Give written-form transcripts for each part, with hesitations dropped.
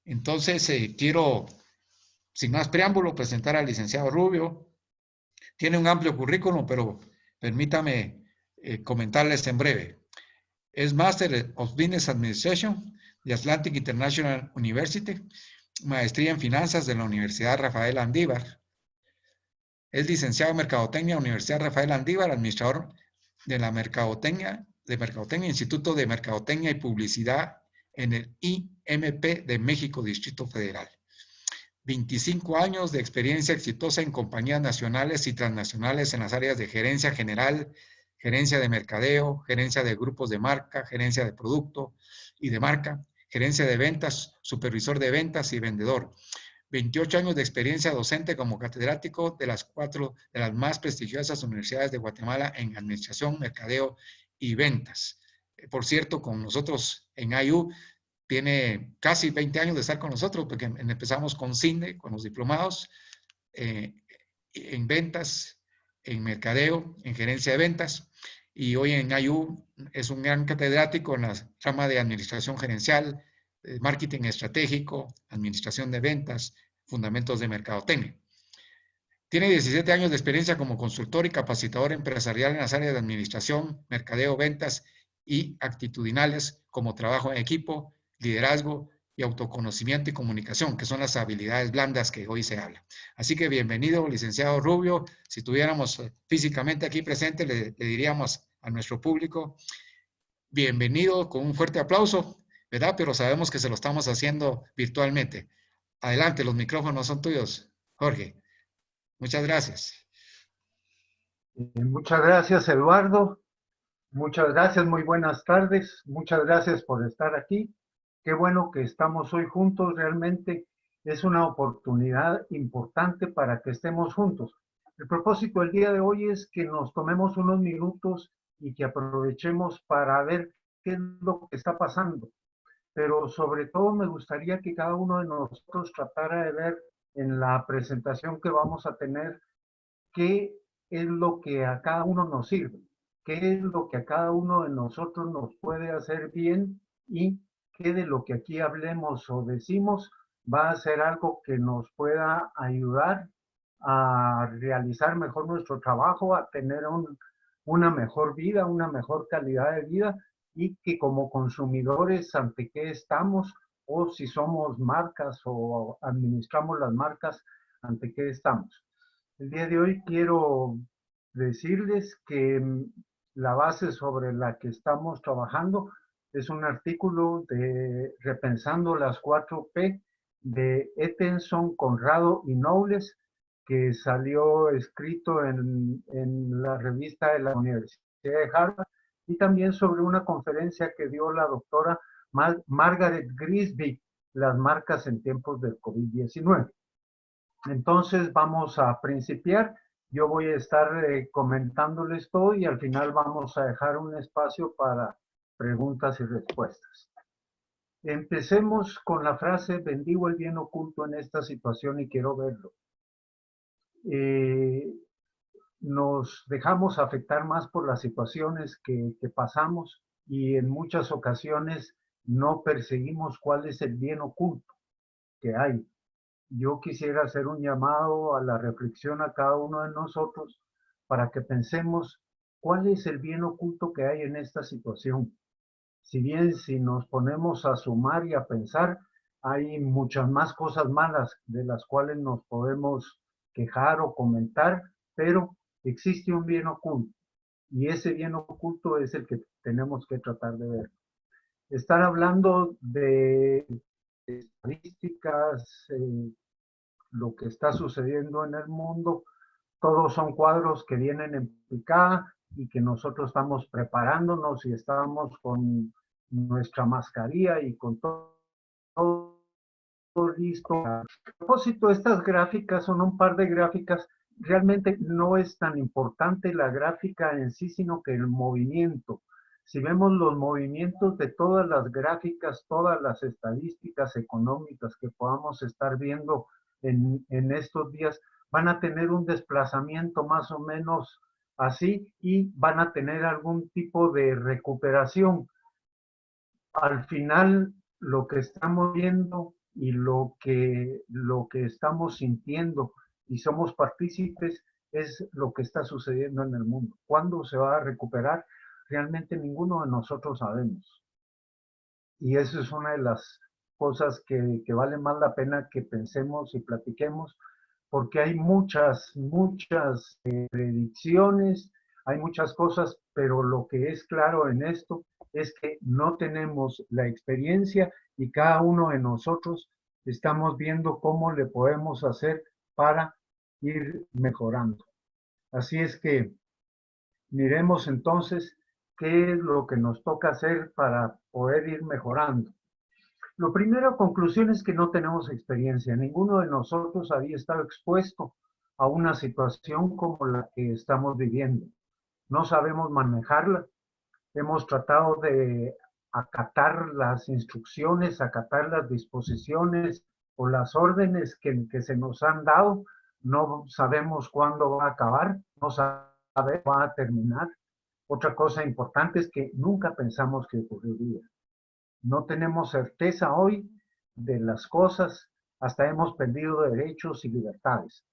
Entonces, quiero, sin más preámbulo, presentar al licenciado Rubio. Tiene un amplio currículum, pero permítame comentarles en breve. Es Master of Business Administration de Atlantic International University, maestría en finanzas de la Universidad Rafael Andívar. Es licenciado en Mercadotecnia, Universidad Rafael Andívar, administrador de la Mercadotecnia, Instituto de Mercadotecnia y Publicidad en el IMP de México, Distrito Federal. 25 años de experiencia exitosa en compañías nacionales y transnacionales en las áreas de gerencia general, gerencia de mercadeo, gerencia de grupos de marca, gerencia de producto y de marca, gerencia de ventas, supervisor de ventas y vendedor. 28 años de experiencia docente como catedrático de las más prestigiosas universidades de Guatemala en administración, mercadeo y ventas. Por cierto, con nosotros en IU tiene casi 20 años de estar con nosotros, porque empezamos con CINDE, con los diplomados, en ventas, en mercadeo, en gerencia de ventas, y hoy en IU es un gran catedrático en la rama de administración gerencial, marketing estratégico, administración de ventas, fundamentos de mercadotecnia. Tiene 17 años de experiencia como consultor y capacitador empresarial en las áreas de administración, mercadeo, ventas y actitudinales, como trabajo en equipo, liderazgo y autoconocimiento y comunicación, que son las habilidades blandas que hoy se habla. Así que bienvenido, licenciado Rubio. Si tuviéramos físicamente aquí presente, le diríamos a nuestro público, bienvenido con un fuerte aplauso, ¿verdad? Pero sabemos que se lo estamos haciendo virtualmente. Adelante, los micrófonos son tuyos, Jorge. Muchas gracias. Muchas gracias, Eduardo. Muchas gracias, muy buenas tardes. Muchas gracias por estar aquí. Qué bueno que estamos hoy juntos. Realmente es una oportunidad importante para que estemos juntos. El propósito del día de hoy es que nos tomemos unos minutos y que aprovechemos para ver qué es lo que está pasando. Pero sobre todo me gustaría que cada uno de nosotros tratara de ver en la presentación que vamos a tener qué es lo que a cada uno nos sirve, qué es lo que a cada uno de nosotros nos puede hacer bien y qué de lo que aquí hablemos o decimos va a ser algo que nos pueda ayudar a realizar mejor nuestro trabajo, a tener una mejor vida, una mejor calidad de vida y que como consumidores ante qué estamos o si somos marcas o administramos las marcas, ante qué estamos. El día de hoy quiero decirles que la base sobre la que estamos trabajando es un artículo de Repensando las 4P de Ettenson, Conrado y Knowles, que salió escrito en la revista de la Universidad de Harvard, y también sobre una conferencia que dio la doctora Margaret Grisby, las marcas en tiempos del COVID-19. Entonces vamos a principiar. Yo voy a estar comentándoles todo y al final vamos a dejar un espacio para preguntas y respuestas. Empecemos con la frase, bendigo el bien oculto en esta situación y quiero verlo. Nos dejamos afectar más por las situaciones que pasamos y en muchas ocasiones no perseguimos cuál es el bien oculto que hay. Yo quisiera hacer un llamado a la reflexión a cada uno de nosotros para que pensemos cuál es el bien oculto que hay en esta situación. Si bien si nos ponemos a sumar y a pensar, hay muchas más cosas malas de las cuales nos podemos quejar o comentar, pero existe un bien oculto y ese bien oculto es el que tenemos que tratar de ver. Estar hablando de estadísticas, lo que está sucediendo en el mundo, todos son cuadros que vienen en picada y que nosotros estamos preparándonos y estamos con nuestra mascarilla y con todo listo. A propósito, estas gráficas son un par de gráficas. Realmente no es tan importante la gráfica en sí, sino que el movimiento. Si vemos los movimientos de todas las gráficas, todas las estadísticas económicas que podamos estar viendo en estos días, van a tener un desplazamiento más o menos así y van a tener algún tipo de recuperación. Al final, lo que estamos viendo y lo que estamos sintiendo y somos partícipes es lo que está sucediendo en el mundo. ¿Cuándo se va a recuperar? Realmente ninguno de nosotros sabemos. Y eso es una de las cosas que vale más la pena que pensemos y platiquemos, porque hay muchas predicciones, hay muchas cosas, pero lo que es claro en esto es que no tenemos la experiencia y cada uno de nosotros estamos viendo cómo le podemos hacer para ir mejorando. Así es que miremos entonces qué es lo que nos toca hacer para poder ir mejorando. Lo primero, conclusión, es que no tenemos experiencia. Ninguno de nosotros había estado expuesto a una situación como la que estamos viviendo. No sabemos manejarla. Hemos tratado de acatar las instrucciones, acatar las disposiciones o las órdenes que se nos han dado. No sabemos cuándo va a acabar, no sabemos cuándo va a terminar. Otra cosa importante es que nunca pensamos que ocurriría. No tenemos certeza hoy de las cosas, hasta hemos perdido derechos y libertades.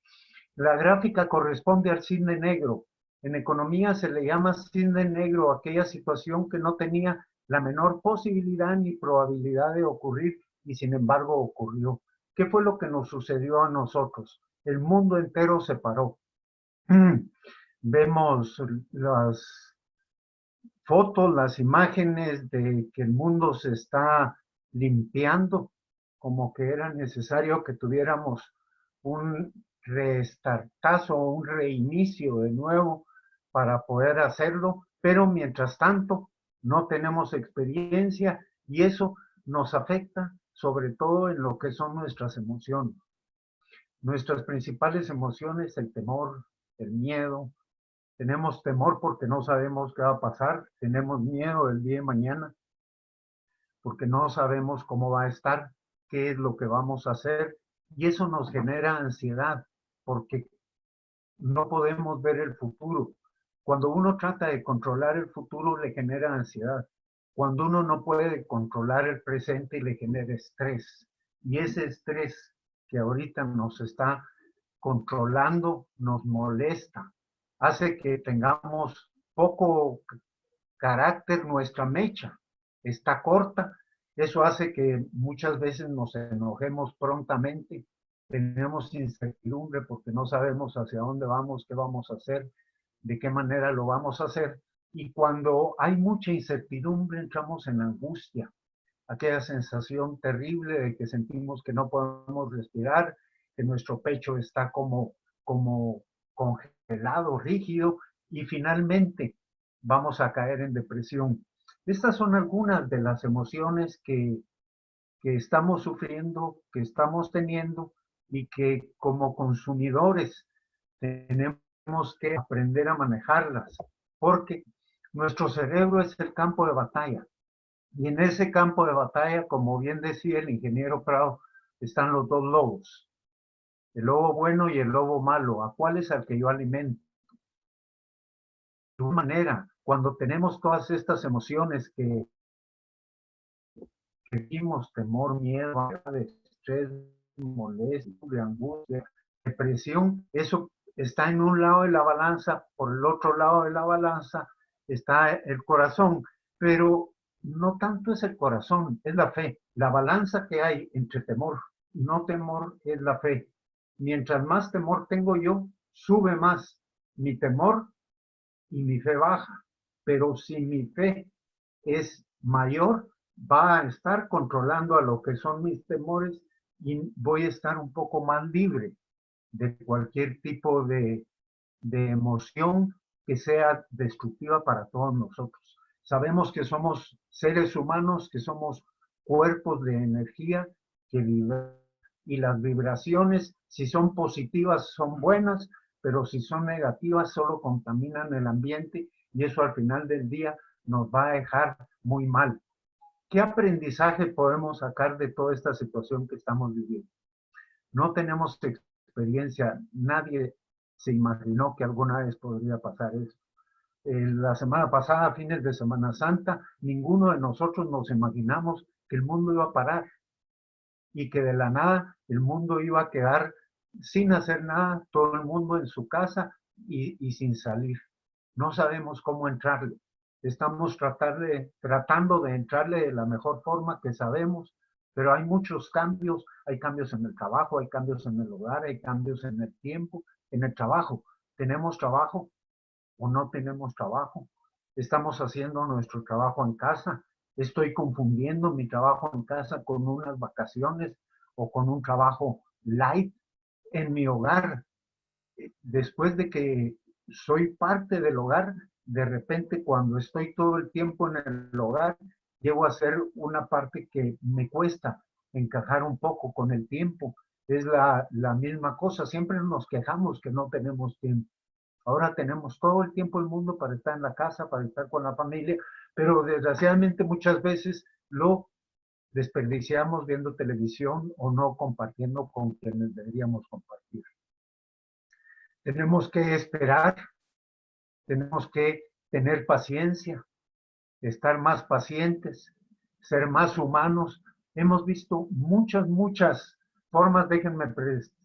La gráfica corresponde al cisne negro. En economía se le llama cisne negro a aquella situación que no tenía la menor posibilidad ni probabilidad de ocurrir y sin embargo ocurrió. ¿Qué fue lo que nos sucedió a nosotros? El mundo entero se paró. Vemos las fotos, las imágenes de que el mundo se está limpiando, como que era necesario que tuviéramos un restartazo, un reinicio de nuevo para poder hacerlo, pero mientras tanto no tenemos experiencia y eso nos afecta sobre todo en lo que son nuestras emociones. Nuestras principales emociones, el temor, el miedo. Tenemos temor porque no sabemos qué va a pasar, tenemos miedo del día de mañana porque no sabemos cómo va a estar, qué es lo que vamos a hacer, y eso nos genera ansiedad porque no podemos ver el futuro. Cuando uno trata de controlar el futuro le genera ansiedad. Cuando uno no puede controlar el presente le genera estrés. Y ese estrés que ahorita nos está controlando nos molesta, hace que tengamos poco carácter, nuestra mecha está corta, eso hace que muchas veces nos enojemos prontamente, tenemos incertidumbre porque no sabemos hacia dónde vamos, qué vamos a hacer, de qué manera lo vamos a hacer, y cuando hay mucha incertidumbre entramos en angustia, aquella sensación terrible de que sentimos que no podemos respirar, que nuestro pecho está como congelado, rígido, y finalmente vamos a caer en depresión. Estas son algunas de las emociones que estamos sufriendo, que estamos teniendo y que como consumidores tenemos que aprender a manejarlas, porque nuestro cerebro es el campo de batalla. Y en ese campo de batalla, como bien decía el ingeniero Prado, están los dos lobos, el lobo bueno y el lobo malo. ¿A cuál es al que yo alimento? De una manera, cuando tenemos todas estas emociones que vimos, temor, miedo, estrés, molestia, angustia, depresión, eso está en un lado de la balanza, por el otro lado de la balanza está el corazón, pero no tanto es el corazón, es la fe. La balanza que hay entre temor y no temor es la fe. Mientras más temor tengo yo, sube más mi temor y mi fe baja. Pero si mi fe es mayor, va a estar controlando a lo que son mis temores y voy a estar un poco más libre de cualquier tipo de emoción que sea destructiva para todos nosotros. Sabemos que somos seres humanos, que somos cuerpos de energía que vibran y las vibraciones, si son positivas, son buenas, pero si son negativas, solo contaminan el ambiente y eso al final del día nos va a dejar muy mal. ¿Qué aprendizaje podemos sacar de toda esta situación que estamos viviendo? No tenemos experiencia, nadie se imaginó que alguna vez podría pasar eso. La semana pasada, a fines de Semana Santa, ninguno de nosotros nos imaginamos que el mundo iba a parar. y que de la nada el mundo iba a quedar sin hacer nada, todo el mundo en su casa y sin salir. No sabemos cómo entrarle. Estamos tratando de entrarle de la mejor forma que sabemos, pero hay muchos cambios. Hay cambios en el trabajo, hay cambios en el hogar, hay cambios en el tiempo, en el trabajo. ¿Tenemos trabajo o no tenemos trabajo? ¿Estamos haciendo nuestro trabajo en casa? ¿Estoy confundiendo mi trabajo en casa con unas vacaciones o con un trabajo light en mi hogar? Después de que soy parte del hogar, de repente cuando estoy todo el tiempo en el hogar, llego a ser una parte que me cuesta encajar un poco con el tiempo. Es la misma cosa, siempre nos quejamos que no tenemos tiempo. Ahora tenemos todo el tiempo del mundo para estar en la casa, para estar con la familia, pero desgraciadamente muchas veces lo desperdiciamos viendo televisión o no compartiendo con quienes deberíamos compartir. Tenemos que esperar, tenemos que tener paciencia, estar más pacientes, ser más humanos. Hemos visto muchas formas, déjenme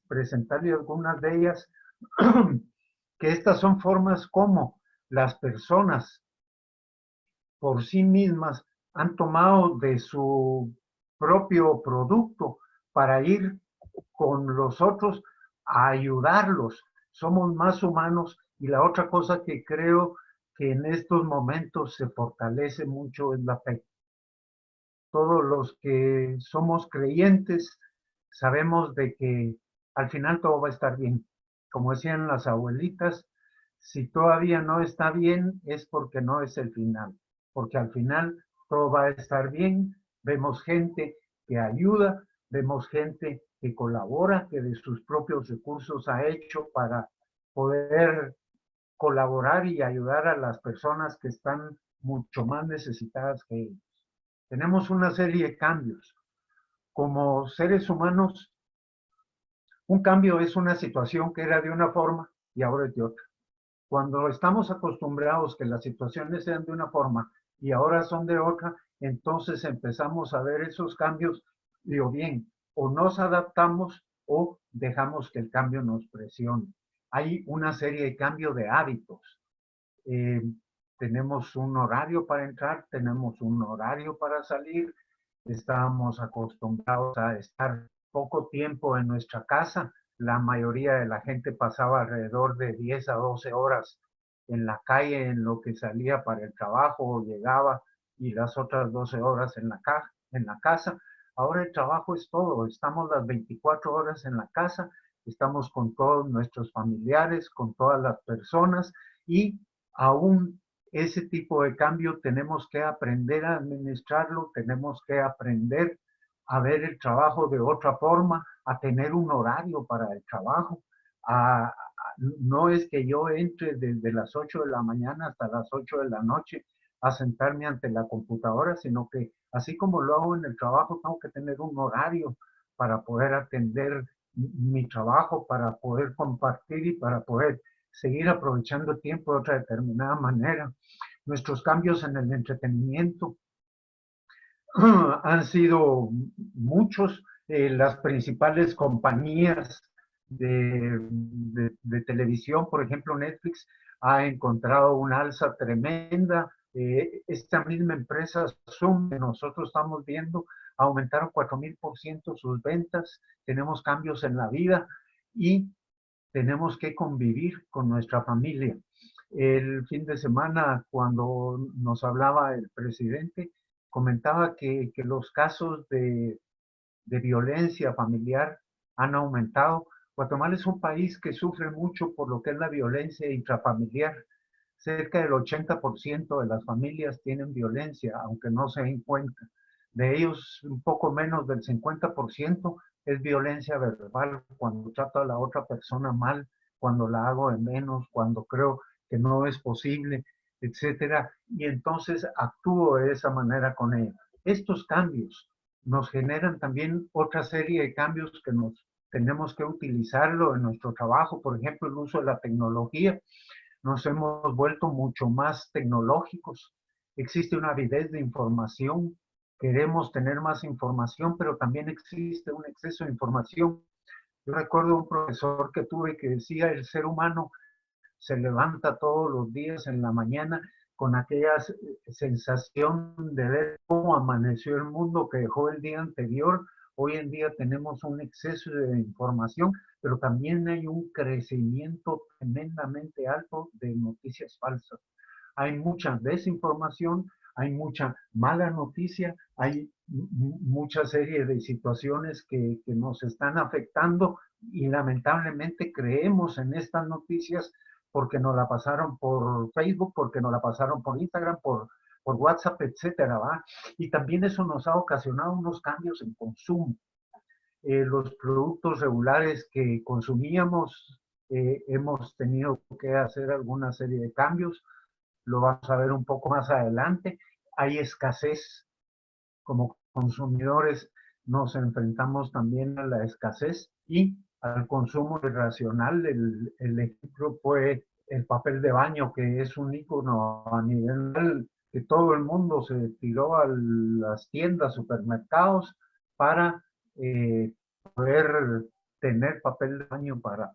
presentarles algunas de ellas, que estas son formas como las personas por sí mismas han tomado de su propio producto para ir con los otros a ayudarlos. Somos más humanos y la otra cosa que creo que en estos momentos se fortalece mucho es la fe. Todos los que somos creyentes sabemos de que al final todo va a estar bien. Como decían las abuelitas, si todavía no está bien es porque no es el final, porque al final todo va a estar bien. Vemos gente que ayuda, vemos gente que colabora, que de sus propios recursos ha hecho para poder colaborar y ayudar a las personas que están mucho más necesitadas que ellos. Tenemos una serie de cambios. Como seres humanos, un cambio es una situación que era de una forma y ahora es de otra. Cuando estamos acostumbrados que las situaciones sean de una forma y ahora son de otra, entonces empezamos a ver esos cambios, digo bien, o nos adaptamos o dejamos que el cambio nos presione. Hay una serie de cambios de hábitos. Eh, tenemos un horario para entrar, tenemos un horario para salir, estábamos acostumbrados a estar poco tiempo en nuestra casa. La mayoría de la gente pasaba alrededor de 10 a 12 horas en la calle en lo que salía para el trabajo o llegaba y las otras 12 horas en la casa. Ahora el trabajo es todo, estamos las 24 horas en la casa, estamos con todos nuestros familiares, con todas las personas y aún ese tipo de cambio tenemos que aprender a administrarlo, tenemos que aprender a ver el trabajo de otra forma, a tener un horario para el trabajo. No es que yo entre desde las 8 de la mañana hasta las 8 de la noche a sentarme ante la computadora, sino que así como lo hago en el trabajo, tengo que tener un horario para poder atender mi trabajo, para poder compartir y para poder seguir aprovechando el tiempo de otra determinada manera. Nuestros cambios en el entretenimiento han sido muchos. Las principales compañías de televisión, por ejemplo Netflix, ha encontrado una alza tremenda. Esta misma empresa Zoom que nosotros estamos viendo aumentaron 4000% sus ventas. Tenemos cambios en la vida y tenemos que convivir con nuestra familia. El fin de semana, cuando nos hablaba el presidente, comentaba que los casos de violencia familiar han aumentado. Guatemala es un país que sufre mucho por lo que es la violencia intrafamiliar. Cerca del 80% de las familias tienen violencia, aunque no se den cuenta. De ellos, un poco menos del 50% es violencia verbal, cuando trato a la otra persona mal, cuando la hago de menos, cuando creo que no es posible, etcétera. Y entonces actúo de esa manera con ella. Estos cambios nos generan también otra serie de cambios que nos tenemos que utilizarlo en nuestro trabajo, por ejemplo, el uso de la tecnología. Nos hemos vuelto mucho más tecnológicos. Existe una avidez de información queremos tener más información, pero también existe un exceso de información. Yo recuerdo un profesor que tuve que decía, el ser humano se levanta todos los días en la mañana con aquella sensación de ver cómo amaneció el mundo que dejó el día anterior. Hoy en día tenemos un exceso de información, pero también hay un crecimiento tremendamente alto de noticias falsas. Hay mucha desinformación, hay mucha mala noticia, hay mucha serie de situaciones que nos están afectando y lamentablemente creemos en estas noticias porque nos la pasaron por Facebook, porque nos la pasaron por Instagram, por WhatsApp, etcétera, ¿va? Y también eso nos ha ocasionado unos cambios en consumo. Los productos regulares que consumíamos, hemos tenido que hacer alguna serie de cambios, lo vamos a ver un poco más adelante. Hay escasez, como consumidores nos enfrentamos también a la escasez y al consumo irracional. El ejemplo fue el papel de baño, que es un ícono a nivel que todo el mundo se tiró a las tiendas, supermercados, para poder tener papel de baño, para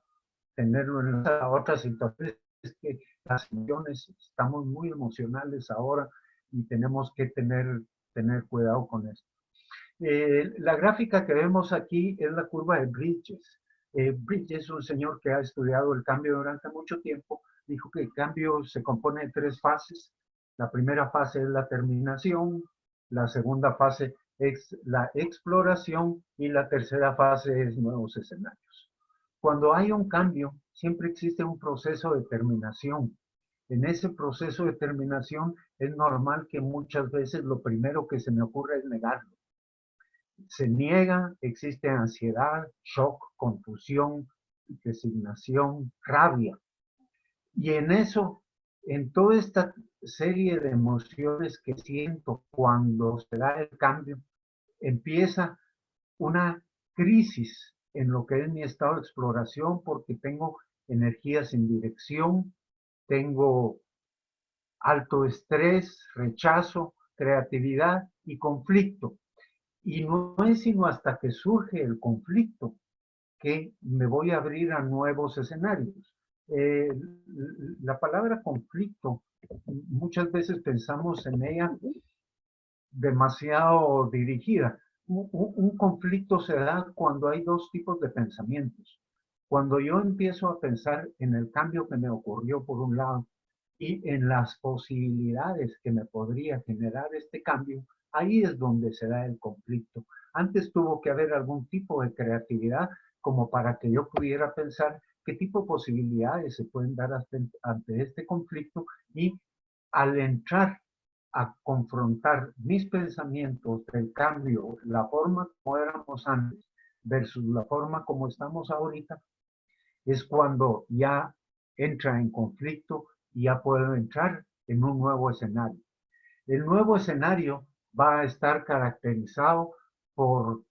tenerlo en otras situaciones. Es que las emociones, estamos muy emocionales ahora y tenemos que tener cuidado con esto. La gráfica que vemos aquí es la curva de Bridges. Bridges es un señor que ha estudiado el cambio durante mucho tiempo. Dijo que el cambio se compone de 3 fases. La primera fase es la terminación, la segunda fase es la exploración y la tercera fase es nuevos escenarios. Cuando hay un cambio, siempre existe un proceso de terminación. En ese proceso de terminación es normal que muchas veces lo primero que se me ocurre es negarlo. Se niega, existe ansiedad, shock, confusión, resignación, rabia. Y en eso, en toda esta serie de emociones que siento cuando se da el cambio, empieza una crisis en lo que es mi estado de exploración, porque tengo energía sin dirección, tengo alto estrés, rechazo, creatividad y conflicto. Y no es sino hasta que surge el conflicto que me voy a abrir a nuevos escenarios. Eh, la palabra conflicto, muchas veces pensamos en ella demasiado dirigida. Un conflicto se da cuando hay 2 tipos de pensamientos. Cuando yo empiezo a pensar en el cambio que me ocurrió por un lado y en las posibilidades que me podría generar este cambio, ahí es donde se da el conflicto. Antes tuvo que haber algún tipo de creatividad como para que yo pudiera pensar qué tipo de posibilidades se pueden dar ante este conflicto, y al entrar a confrontar mis pensamientos del cambio, la forma como éramos antes versus la forma como estamos ahorita, es cuando ya entra en conflicto y ya puedo entrar en un nuevo escenario. El nuevo escenario va a estar caracterizado por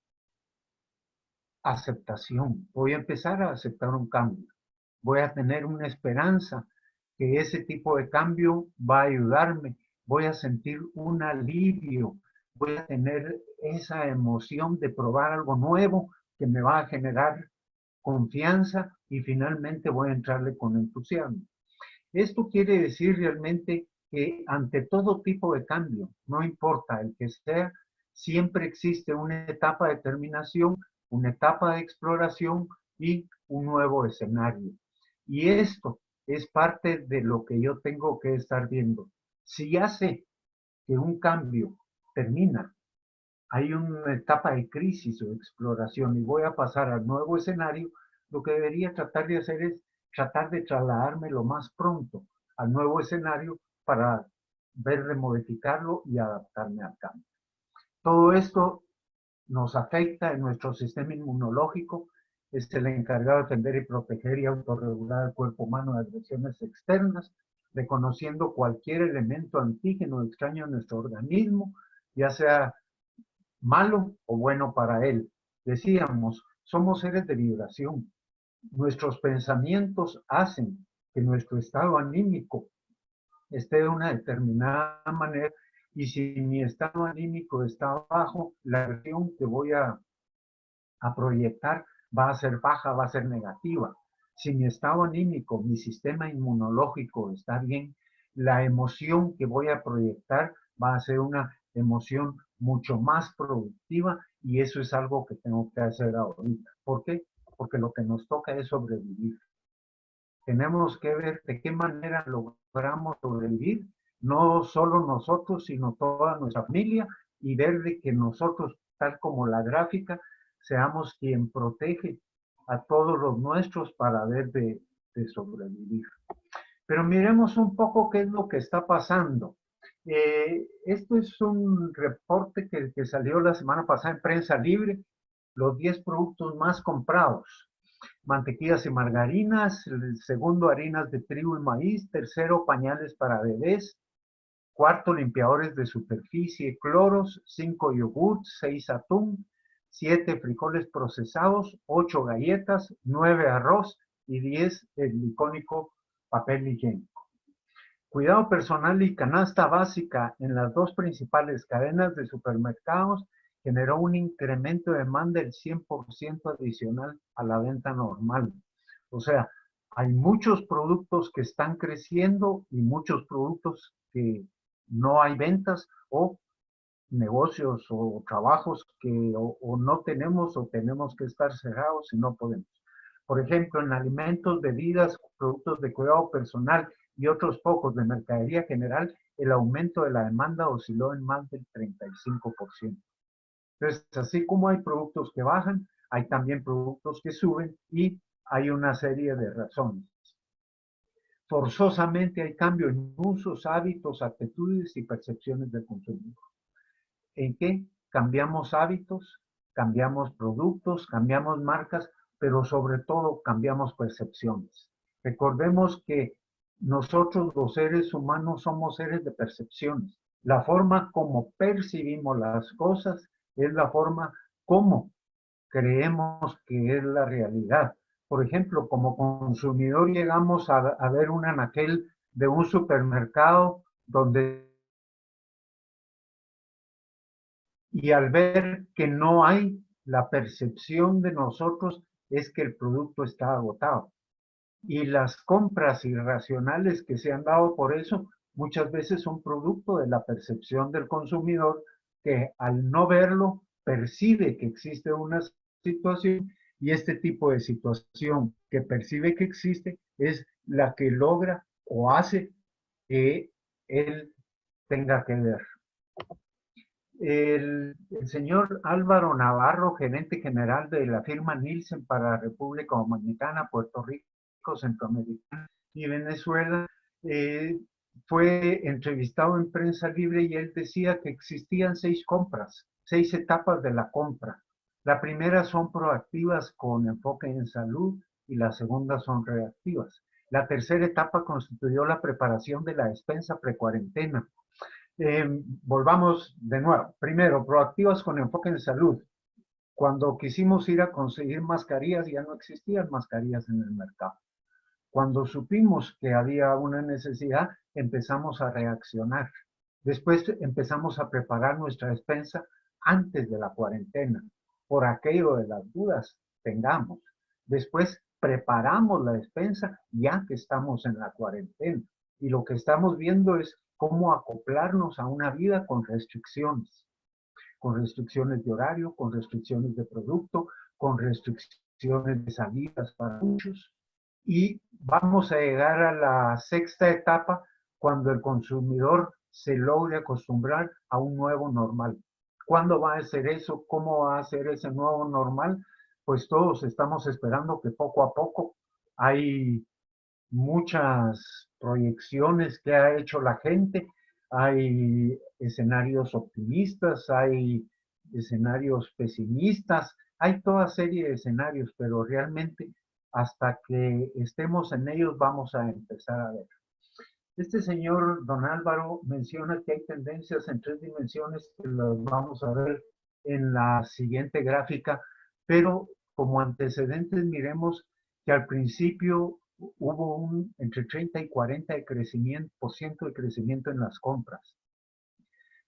aceptación. Voy a empezar a aceptar un cambio. Voy a tener una esperanza que ese tipo de cambio va a ayudarme. Voy a sentir un alivio. Voy a tener esa emoción de probar algo nuevo que me va a generar confianza y finalmente voy a entrarle con entusiasmo. Esto quiere decir realmente que ante todo tipo de cambio, no importa el que sea, siempre existe una etapa de terminación, una etapa de exploración y un nuevo escenario. Y esto es parte de lo que yo tengo que estar viendo. Si ya sé que un cambio termina, hay una etapa de crisis o exploración y voy a pasar al nuevo escenario, lo que debería tratar de hacer es tratar de trasladarme lo más pronto al nuevo escenario para ver de modificarlo y adaptarme al cambio. Todo esto nos afecta en nuestro sistema inmunológico, es el encargado de defender y proteger y autorregular el cuerpo humano de agresiones externas, reconociendo cualquier elemento antígeno extraño en nuestro organismo, ya sea malo o bueno para él. Decíamos, somos seres de vibración. Nuestros pensamientos hacen que nuestro estado anímico esté de una determinada manera Y si mi estado anímico está bajo, la versión que voy a proyectar va a ser baja, va a ser negativa. Si mi estado anímico, mi sistema inmunológico está bien, la emoción que voy a proyectar va a ser una emoción mucho más productiva y eso es algo que tengo que hacer ahorita. ¿Por qué? Porque lo que nos toca es sobrevivir. Tenemos que ver de qué manera logramos sobrevivir, no solo nosotros, sino toda nuestra familia, y ver de que nosotros, tal como la gráfica, seamos quien protege a todos los nuestros para ver de sobrevivir. Pero miremos un poco qué es lo que está pasando. Esto es un reporte que salió la semana pasada en Prensa Libre, los 10 productos más comprados. Mantequillas y margarinas, el segundo harinas de trigo y maíz, tercero pañales para bebés, cuarto limpiadores de superficie, cloros, 5 yogurts, 6 atún, 7 frijoles procesados, 8 galletas, 9 arroz y 10 el icónico papel higiénico. Cuidado personal y canasta básica en las dos principales cadenas de supermercados generó un incremento de demanda del 100% adicional a la venta normal. O sea, hay muchos productos que están creciendo y muchos productos que no hay ventas o negocios o trabajos que o no tenemos o tenemos que estar cerrados y no podemos. Por ejemplo, en alimentos, bebidas, productos de cuidado personal y otros pocos de mercadería general, el aumento de la demanda osciló en más del 35%. Entonces, así como hay productos que bajan, hay también productos que suben y hay una serie de razones. Forzosamente hay cambio en usos, hábitos, actitudes y percepciones del consumidor. ¿En qué? Cambiamos hábitos, cambiamos productos, cambiamos marcas, pero sobre todo cambiamos percepciones. Recordemos que nosotros los seres humanos somos seres de percepciones. La forma como percibimos las cosas es la forma como creemos que es la realidad. Por ejemplo, como consumidor llegamos a ver un anaquel de un supermercado donde y al ver que no hay, la percepción de nosotros es que el producto está agotado. Y las compras irracionales que se han dado por eso muchas veces son producto de la percepción del consumidor que al no verlo percibe que existe una situación y este tipo de situación que percibe que existe es la que logra o hace que él tenga que ver. El señor Álvaro Navarro, gerente general de la firma Nielsen para la República Dominicana, Puerto Rico, Centroamérica y Venezuela, fue entrevistado en Prensa Libre y él decía que existían 6 compras, 6 etapas de la compra. La primera son proactivas con enfoque en salud y la segunda son reactivas. La tercera etapa constituyó la preparación de la despensa precuarentena. Volvamos de nuevo. Primero, proactivas con enfoque en salud. Cuando quisimos ir a conseguir mascarillas, ya no existían mascarillas en el mercado. Cuando supimos que había una necesidad, empezamos a reaccionar. Después empezamos a preparar nuestra despensa antes de la cuarentena, por aquello de las dudas tengamos. Después preparamos la despensa ya que estamos en la cuarentena. Y lo que estamos viendo es cómo acoplarnos a una vida con restricciones de horario, con restricciones de producto, con restricciones de salidas para muchos. Y vamos a llegar a la sexta etapa cuando el consumidor se logre acostumbrar a un nuevo normal. ¿Cuándo va a ser eso? ¿Cómo va a ser ese nuevo normal? Pues todos estamos esperando que poco a poco hay muchas proyecciones que ha hecho la gente, hay escenarios optimistas, hay escenarios pesimistas, hay toda serie de escenarios, pero realmente hasta que estemos en ellos vamos a empezar a ver. Este señor Don Álvaro menciona que hay tendencias en 3 dimensiones que las vamos a ver en la siguiente gráfica, pero como antecedentes miremos que al principio hubo entre 30 y 40% de crecimiento en las compras.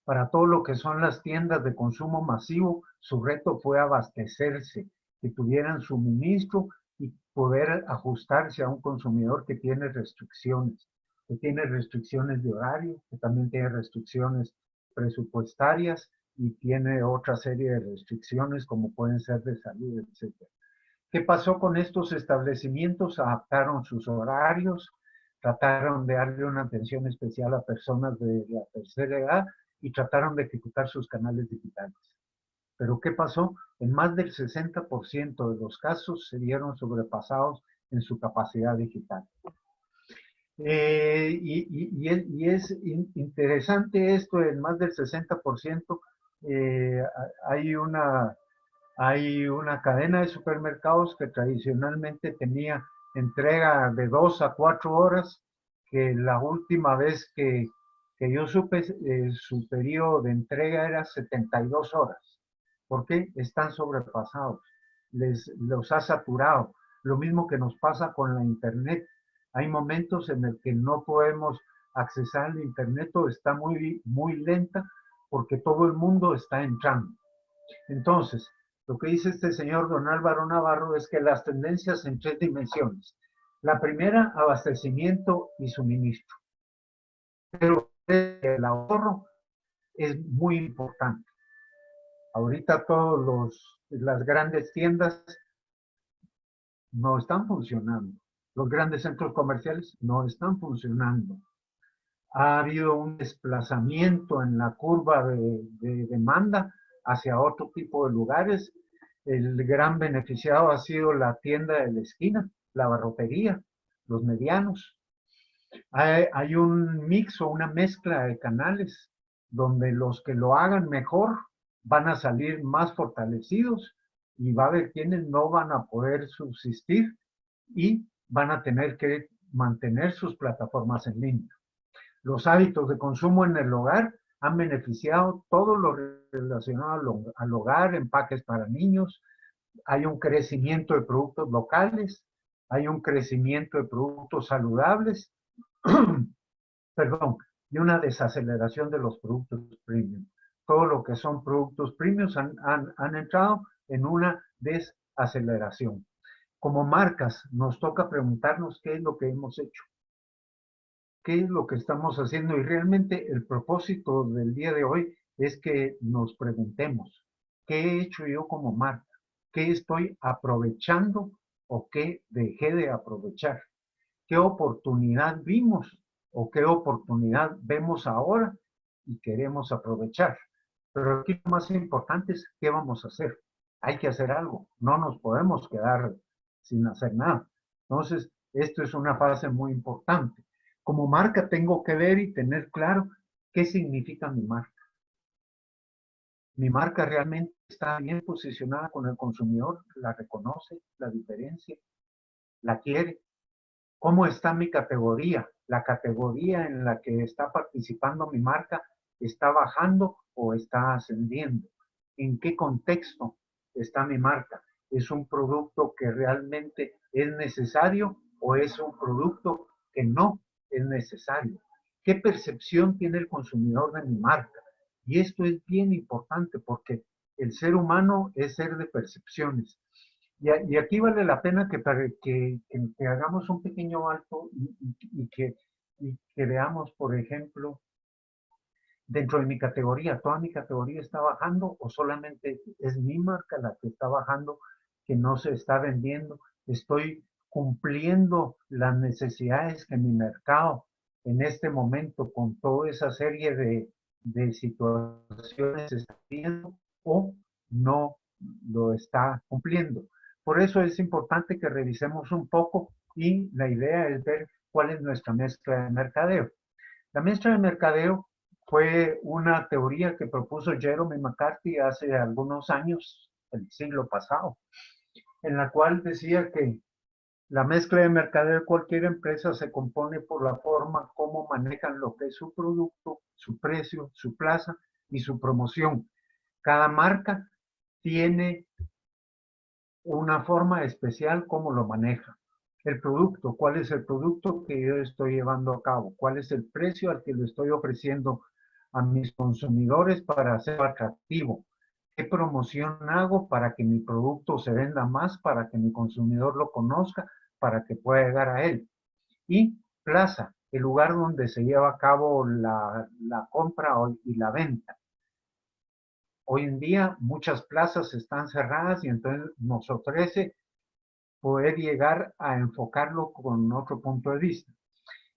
Para todo lo que son las tiendas de consumo masivo, su reto fue abastecerse, que tuvieran suministro y poder ajustarse a un consumidor que tiene restricciones de horario, que también tiene restricciones presupuestarias y tiene otra serie de restricciones como pueden ser de salud, etc. ¿Qué pasó con estos establecimientos? Adaptaron sus horarios, trataron de darle una atención especial a personas de la tercera edad y trataron de ejecutar sus canales digitales. Pero ¿qué pasó? En más del 60% de los casos se vieron sobrepasados en su capacidad digital. Es interesante esto, en más del 60%, hay una cadena de supermercados que tradicionalmente tenía entrega de 2 a 4 horas, que la última vez que yo supe, su periodo de entrega era 72 horas. ¿Por qué? Están sobrepasados, los ha saturado. Lo mismo que nos pasa con la internet. Hay momentos en el que no podemos accesar al internet o está muy, muy lenta porque todo el mundo está entrando. Entonces, lo que dice este señor don Álvaro Navarro es que las tendencias en 3 dimensiones. La primera, abastecimiento y suministro. Pero el ahorro es muy importante. Ahorita las grandes tiendas no están funcionando. Los grandes centros comerciales no están funcionando. Ha habido un desplazamiento en la curva de demanda hacia otro tipo de lugares. El gran beneficiado ha sido la tienda de la esquina, la barrotería, los medianos. Hay un mix o una mezcla de canales donde los que lo hagan mejor van a salir más fortalecidos y va a haber quienes no van a poder subsistir y van a tener que mantener sus plataformas en línea. Los hábitos de consumo en el hogar han beneficiado todo lo relacionado al hogar, empaques para niños. Hay un crecimiento de productos locales, hay un crecimiento de productos saludables, perdón, y una desaceleración de los productos premium. Todo lo que son productos premium han entrado en una desaceleración. Como marcas, nos toca preguntarnos qué es lo que hemos hecho, qué es lo que estamos haciendo, y realmente el propósito del día de hoy es que nos preguntemos, ¿qué he hecho yo como marca? ¿Qué estoy aprovechando o qué dejé de aprovechar? ¿Qué oportunidad vimos o qué oportunidad vemos ahora y queremos aprovechar? Pero aquí lo más importante es qué vamos a hacer. Hay que hacer algo, no nos podemos quedar sin hacer nada. Entonces, esto es una fase muy importante. Como marca tengo que ver y tener claro qué significa mi marca. Mi marca realmente está bien posicionada con el consumidor, la reconoce, la diferencia, la quiere. ¿Cómo está mi categoría? La categoría en la que está participando mi marca, ¿está bajando o está ascendiendo? ¿En qué contexto está mi marca? ¿Es un producto que realmente es necesario o es un producto que no es necesario? ¿Qué percepción tiene el consumidor de mi marca? Y esto es bien importante porque el ser humano es ser de percepciones. Y aquí vale la pena que hagamos un pequeño alto y que veamos, por ejemplo, dentro de mi categoría, ¿toda mi categoría está bajando o solamente es mi marca la que está bajando, que no se está vendiendo? ¿Estoy cumpliendo las necesidades que mi mercado en este momento con toda esa serie de situaciones está viendo o no lo está cumpliendo? Por eso es importante que revisemos un poco y la idea es ver cuál es nuestra mezcla de mercadeo. La mezcla de mercadeo fue una teoría que propuso Jeremy McCarthy hace algunos años, el siglo pasado, en la cual decía que la mezcla de mercadeo de cualquier empresa se compone por la forma como manejan lo que es su producto, su precio, su plaza y su promoción. Cada marca tiene una forma especial como lo maneja. El producto, ¿cuál es el producto que yo estoy llevando a cabo? ¿Cuál es el precio al que le estoy ofreciendo a mis consumidores para hacerlo atractivo? ¿Qué promoción hago para que mi producto se venda más, para que mi consumidor lo conozca, para que pueda llegar a él? Y plaza, el lugar donde se lleva a cabo la compra y la venta. Hoy en día muchas plazas están cerradas y entonces nos ofrece poder llegar a enfocarlo con otro punto de vista.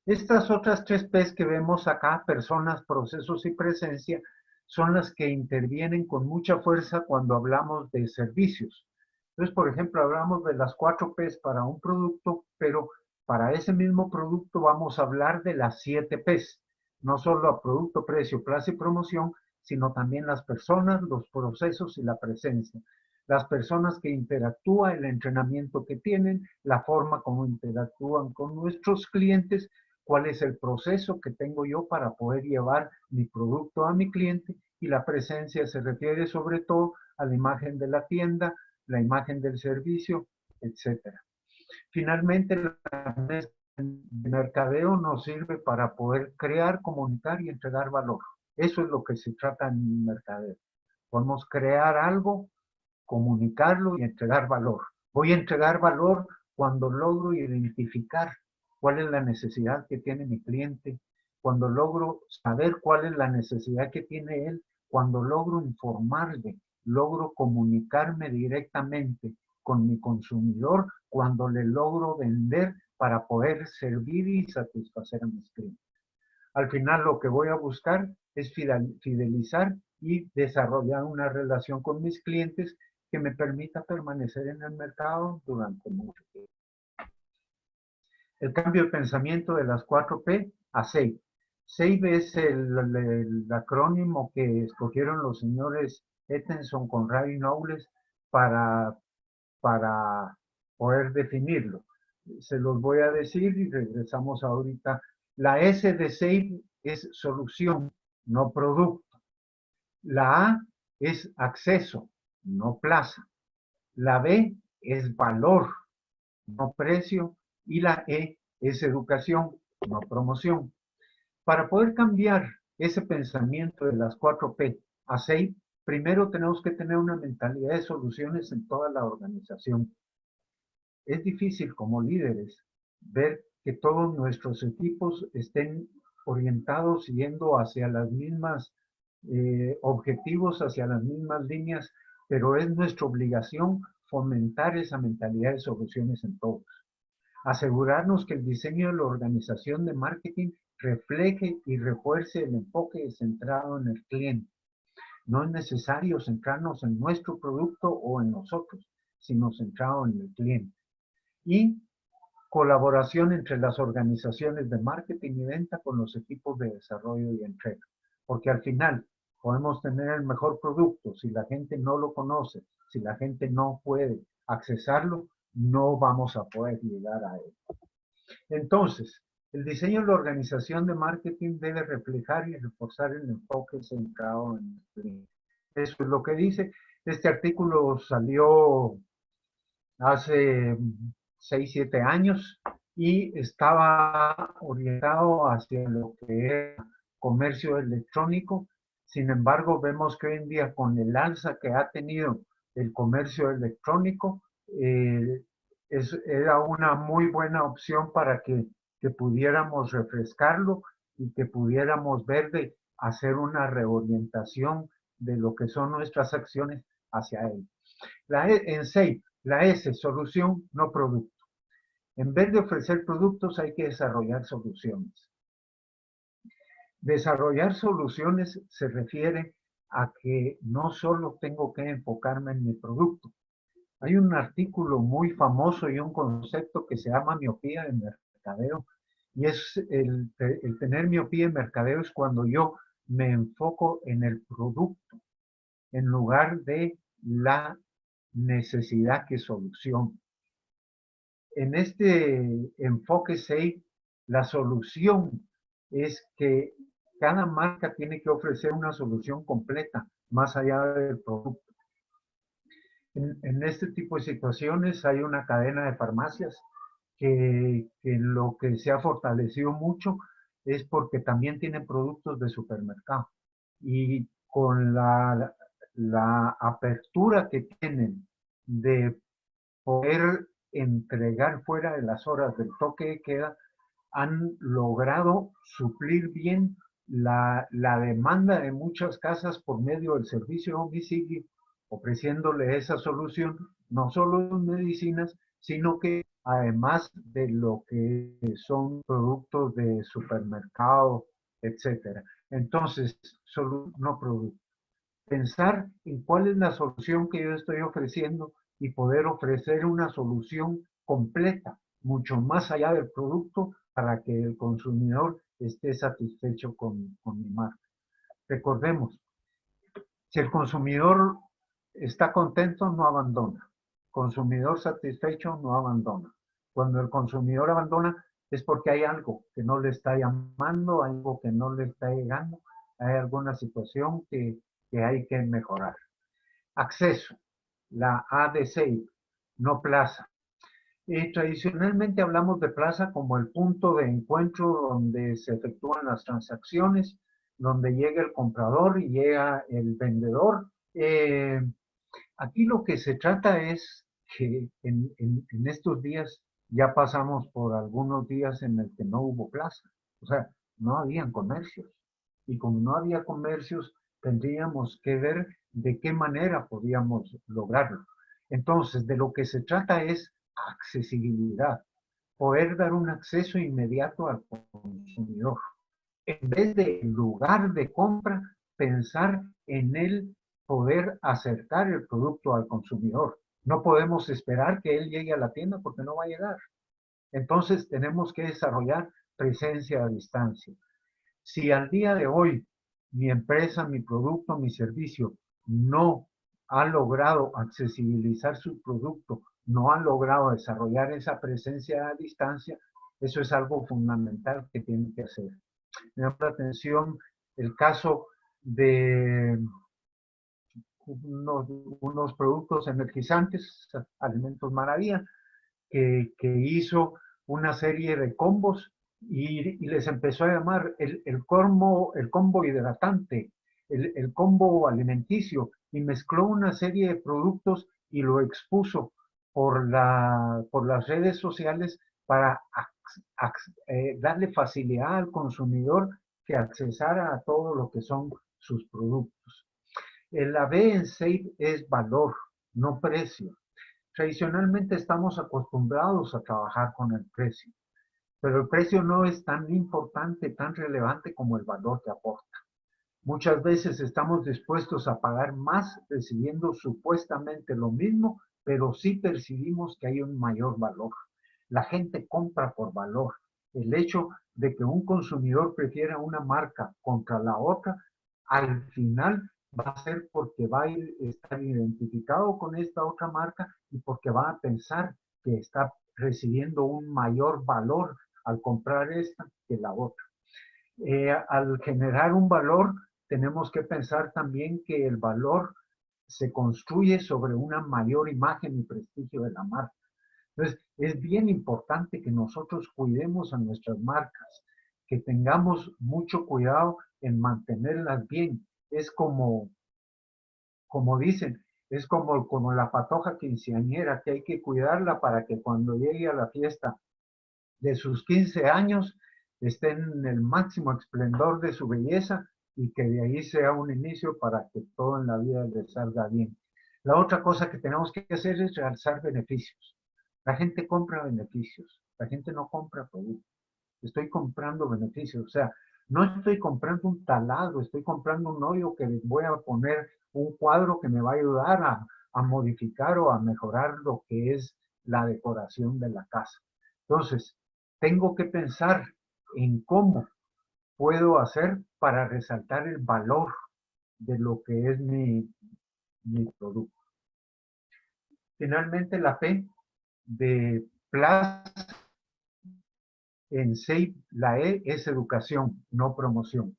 Estas otras 3 P's que vemos acá, personas, procesos y presencia, son las que intervienen con mucha fuerza cuando hablamos de servicios. Entonces, por ejemplo, hablamos de las 4 P's para un producto, pero para ese mismo producto vamos a hablar de las 7 P's. No solo a producto, precio, plaza y promoción, sino también las personas, los procesos y la presencia. Las personas que interactúan, el entrenamiento que tienen, la forma como interactúan con nuestros clientes, cuál es el proceso que tengo yo para poder llevar mi producto a mi cliente, y la presencia se refiere sobre todo a la imagen de la tienda, la imagen del servicio, etcétera. Finalmente, la mercadeo nos sirve para poder crear, comunicar y entregar valor. Eso es lo que se trata en mercadeo. Podemos crear algo, comunicarlo y entregar valor. Voy a entregar valor cuando logro identificar cuál es la necesidad que tiene mi cliente, cuando logro saber cuál es la necesidad que tiene él, cuando logro informarle, logro comunicarme directamente con mi consumidor, cuando le logro vender para poder servir y satisfacer a mis clientes. Al final lo que voy a buscar es fidelizar y desarrollar una relación con mis clientes que me permita permanecer en el mercado durante mucho tiempo. El cambio de pensamiento de las 4 P a SAVE. SAVE es el acrónimo que escogieron los señores Ettenson, Conrad y Knowles para poder definirlo. Se los voy a decir y regresamos ahorita. La S de SAVE es solución, no producto. La A es acceso, no plaza. La B es valor, no precio. Y la E es educación, no promoción. Para poder cambiar ese pensamiento de las 4 P a 6, primero tenemos que tener una mentalidad de soluciones en toda la organización. Es difícil como líderes ver que todos nuestros equipos estén orientados yendo hacia las mismas objetivos, hacia las mismas líneas, pero es nuestra obligación fomentar esa mentalidad de soluciones en todos. Asegurarnos que el diseño de la organización de marketing refleje y refuerce el enfoque centrado en el cliente. No es necesario centrarnos en nuestro producto o en nosotros, sino centrado en el cliente. Y colaboración entre las organizaciones de marketing y venta con los equipos de desarrollo y entrega. Porque al final podemos tener el mejor producto, si la gente no lo conoce, si la gente no puede accesarlo, no vamos a poder llegar a él. Entonces, el diseño de la organización de marketing debe reflejar y reforzar el enfoque centrado en el cliente. Eso es lo que dice. Este artículo salió hace 6, 7 años y estaba orientado hacia lo que es comercio electrónico. Sin embargo, vemos que hoy en día con el alza que ha tenido el comercio electrónico, era una muy buena opción para que pudiéramos refrescarlo y que pudiéramos ver de hacer una reorientación de lo que son nuestras acciones hacia él. En SAFE, la S, solución, no producto. En vez de ofrecer productos, hay que desarrollar soluciones. Desarrollar soluciones se refiere a que no solo tengo que enfocarme en mi producto. Hay un artículo muy famoso y un concepto que se llama miopía de mercadeo. Y es el tener miopía en mercadeo es cuando yo me enfoco en el producto en lugar de la necesidad que soluciona. En este enfoque SAFE, la solución es que cada marca tiene que ofrecer una solución completa, más allá del producto. En este tipo de situaciones hay una cadena de farmacias que lo que se ha fortalecido mucho es porque también tienen productos de supermercado. y con la apertura que tienen de poder entregar fuera de las horas del toque de queda, han logrado suplir bien la demanda de muchas casas por medio del servicio de domicilio, ofreciéndole esa solución, no solo en medicinas, sino que además de lo que son productos de supermercado, etcétera. Entonces, solo no productos. Pensar en cuál es la solución que yo estoy ofreciendo y poder ofrecer una solución completa, mucho más allá del producto, para que el consumidor esté satisfecho con mi marca. Recordemos, si el consumidor está contento, no abandona. Consumidor satisfecho, no abandona. Cuando el consumidor abandona, es porque hay algo que no le está llamando, algo que no le está llegando, hay alguna situación que hay que mejorar. Acceso, la A de SAFE, no plaza. Tradicionalmente hablamos de plaza como el punto de encuentro donde se efectúan las transacciones, donde llega el comprador y llega el vendedor. Aquí lo que se trata es que en estos días ya pasamos por algunos días en el que no hubo plaza, o sea, no habían comercios. Y como no había comercios, tendríamos que ver de qué manera podíamos lograrlo. Entonces, de lo que se trata es accesibilidad, poder dar un acceso inmediato al consumidor. En vez de lugar de compra, pensar en el poder acercar el producto al consumidor. No podemos esperar que él llegue a la tienda porque no va a llegar. Entonces tenemos que desarrollar presencia a distancia. Si al día de hoy mi empresa, mi producto, mi servicio no ha logrado accesibilizar su producto, no ha logrado desarrollar esa presencia a distancia, eso es algo fundamental que tiene que hacer. Me llama la atención el caso de unos productos energizantes, Alimentos Maravilla, que hizo una serie de combos y les empezó a llamar el combo hidratante, el combo alimenticio, y mezcló una serie de productos y lo expuso por las redes sociales para darle facilidad al consumidor que accesara a todo lo que son sus productos. La B en SAFE es valor, no precio. Tradicionalmente estamos acostumbrados a trabajar con el precio, pero el precio no es tan importante, tan relevante como el valor que aporta. Muchas veces estamos dispuestos a pagar más recibiendo supuestamente lo mismo, pero sí percibimos que hay un mayor valor. La gente compra por valor. El hecho de que un consumidor prefiera una marca contra la otra, al final va a ser porque va a estar identificado con esta otra marca y porque va a pensar que está recibiendo un mayor valor al comprar esta que la otra. Al generar un valor, tenemos que pensar también que el valor se construye sobre una mayor imagen y prestigio de la marca. Entonces, es bien importante que nosotros cuidemos a nuestras marcas, que tengamos mucho cuidado en mantenerlas bien. Es como dicen, es como la patoja quinceañera, que hay que cuidarla para que cuando llegue a la fiesta de sus 15 años esté en el máximo esplendor de su belleza y que de ahí sea un inicio para que todo en la vida le salga bien. La otra cosa que tenemos que hacer es realzar beneficios. La gente compra beneficios, la gente no compra productos. Estoy comprando beneficios, o sea, no estoy comprando un taladro, estoy comprando un hoyo que les voy a poner un cuadro que me va a ayudar a modificar o a mejorar lo que es la decoración de la casa. Entonces, tengo que pensar en cómo puedo hacer para resaltar el valor de lo que es mi producto. Finalmente, la P de plaza en SAFE, la E es educación, no promoción.